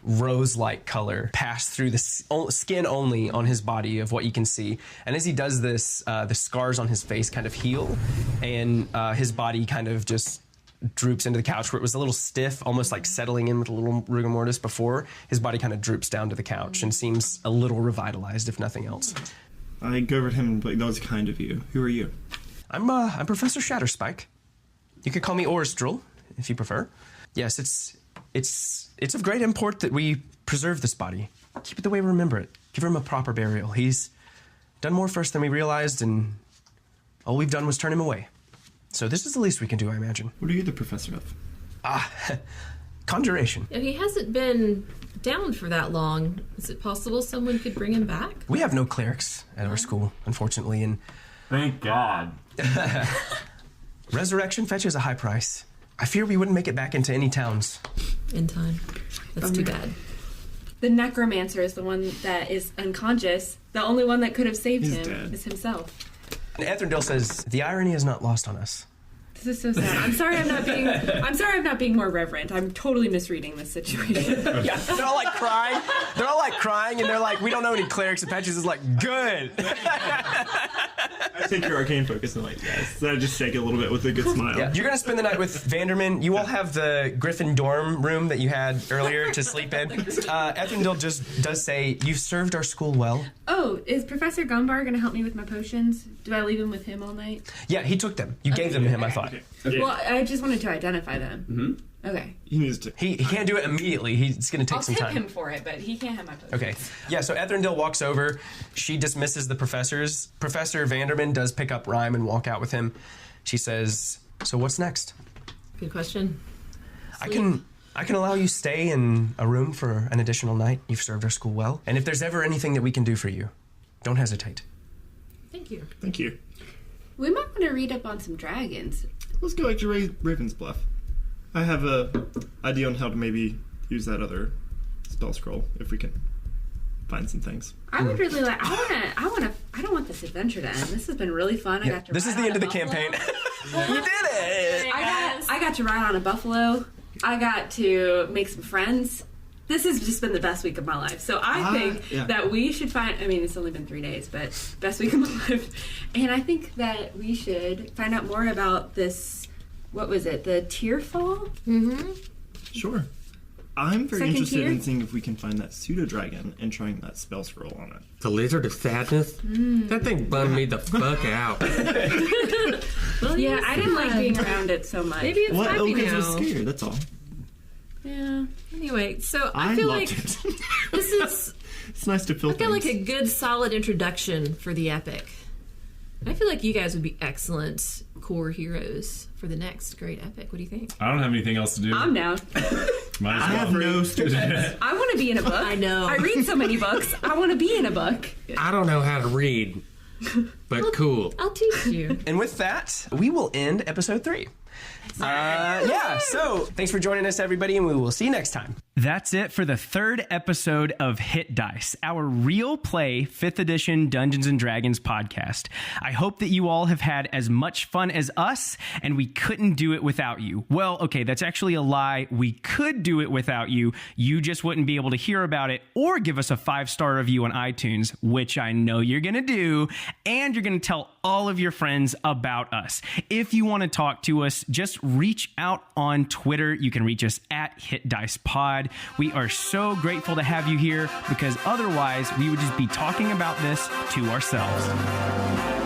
rose-like color pass through the skin only on his body of what you can see. And as he does this, the scars on his face kind of heal, and his body kind of just droops into the couch where it was a little stiff, almost like settling in with a little rigor mortis before. His body kind of droops down to the couch and seems a little revitalized, if nothing else. I go over to him and be like, "That was kind of you. Who are you?" I'm Professor Shatterspike. You could call me Oristrel, if you prefer. Yes, it's of great import that we preserve this body. Keep it the way we remember it. Give him a proper burial. He's done more for us than we realized, and all we've done was turn him away. So this is the least we can do, I imagine. What are you the professor of? Conjuration. He hasn't been down for that long. Is it possible someone could bring him back? We have no clerics at our school, unfortunately, and Thank God. resurrection fetches a high price. I fear we wouldn't make it back into any towns. In time. That's too bad. The necromancer is the one that is unconscious. The only one that could have saved He's him dead. is himself. And Etherndil says, the irony is not lost on us. This is so sad. I'm sorry I'm not being more reverent. I'm totally misreading this situation. Yeah, they're all like crying. They're all like crying, and they're like, we don't know any clerics. And Patches is like, good. I take your arcane focus and like, yes. So I just shake it a little bit with a good smile. Yeah. You're going to spend the night with Vanderman. You all have the Griffin dorm room that you had earlier to sleep in. Ethendil just does say, you've served our school well. Oh, is Professor Gumbar going to help me with my potions? Do I leave him with him all night? Yeah, he took them. You gave them to him, I thought. Okay. Well, I just wanted to identify them. Mm-hmm. Okay. He needs to. He can't do it immediately. He's going to take I'll some tip time. him for it, but he can't have my potions. Okay. Yeah, so Etherndil walks over. She dismisses the professors. Professor Vanderman does pick up Rhyme and walk out with him. She says, so what's next? Good question. I can allow you stay in a room for an additional night. You've served our school well. And if there's ever anything that we can do for you, don't hesitate. Thank you. Thank you. We might want to read up on some dragons. Let's go back to Raven's Bluff. I have a idea on how to maybe use that other spell scroll if we can find some things. I would really like. I don't want this adventure to end. This has been really fun. I got to. This is the end of the campaign. You did it! I got to ride on a buffalo. I got to make some friends. This has just been the best week of my life. So I think that we should find. I mean, it's only been 3 days, but best week of my life. And I think that we should find out more about this. What was it? The Tearfall? Mm-hmm. Sure. I'm very Second interested tier? in seeing if we can find that pseudo dragon and trying that spell scroll on it. The Lizard of Sadness? That thing bummed me the fuck out. Well, Yeah, I didn't like being around it so much. Maybe it's What? happy Oh, because I now. was scared. That's all. Yeah. Anyway, so I I feel loved like it. this is It's nice to feel I feel like things. a good solid introduction for the epic. I feel like you guys would be excellent core heroes for the next great epic. What do you think? I don't have anything else to do. I'm down. Might as I well. have no students. I want to be in a book. I know. I read so many books. I want to be in a book. I don't know how to read, but cool. I'll teach you. And with that, we will end episode 3. So thanks for joining us, everybody, and we will see you next time. That's it for the 3rd episode of Hit Dice, our real play 5th edition Dungeons & Dragons podcast. I hope that you all have had as much fun as us, and we couldn't do it without you. Well, okay, that's actually a lie. We could do it without you. You just wouldn't be able to hear about it or give us a 5-star review on iTunes, which I know you're going to do, and you're going to tell all of your friends about us. If you want to talk to us, just reach out on Twitter. You can reach us at HitDicePod. We are so grateful to have you here because otherwise we would just be talking about this to ourselves.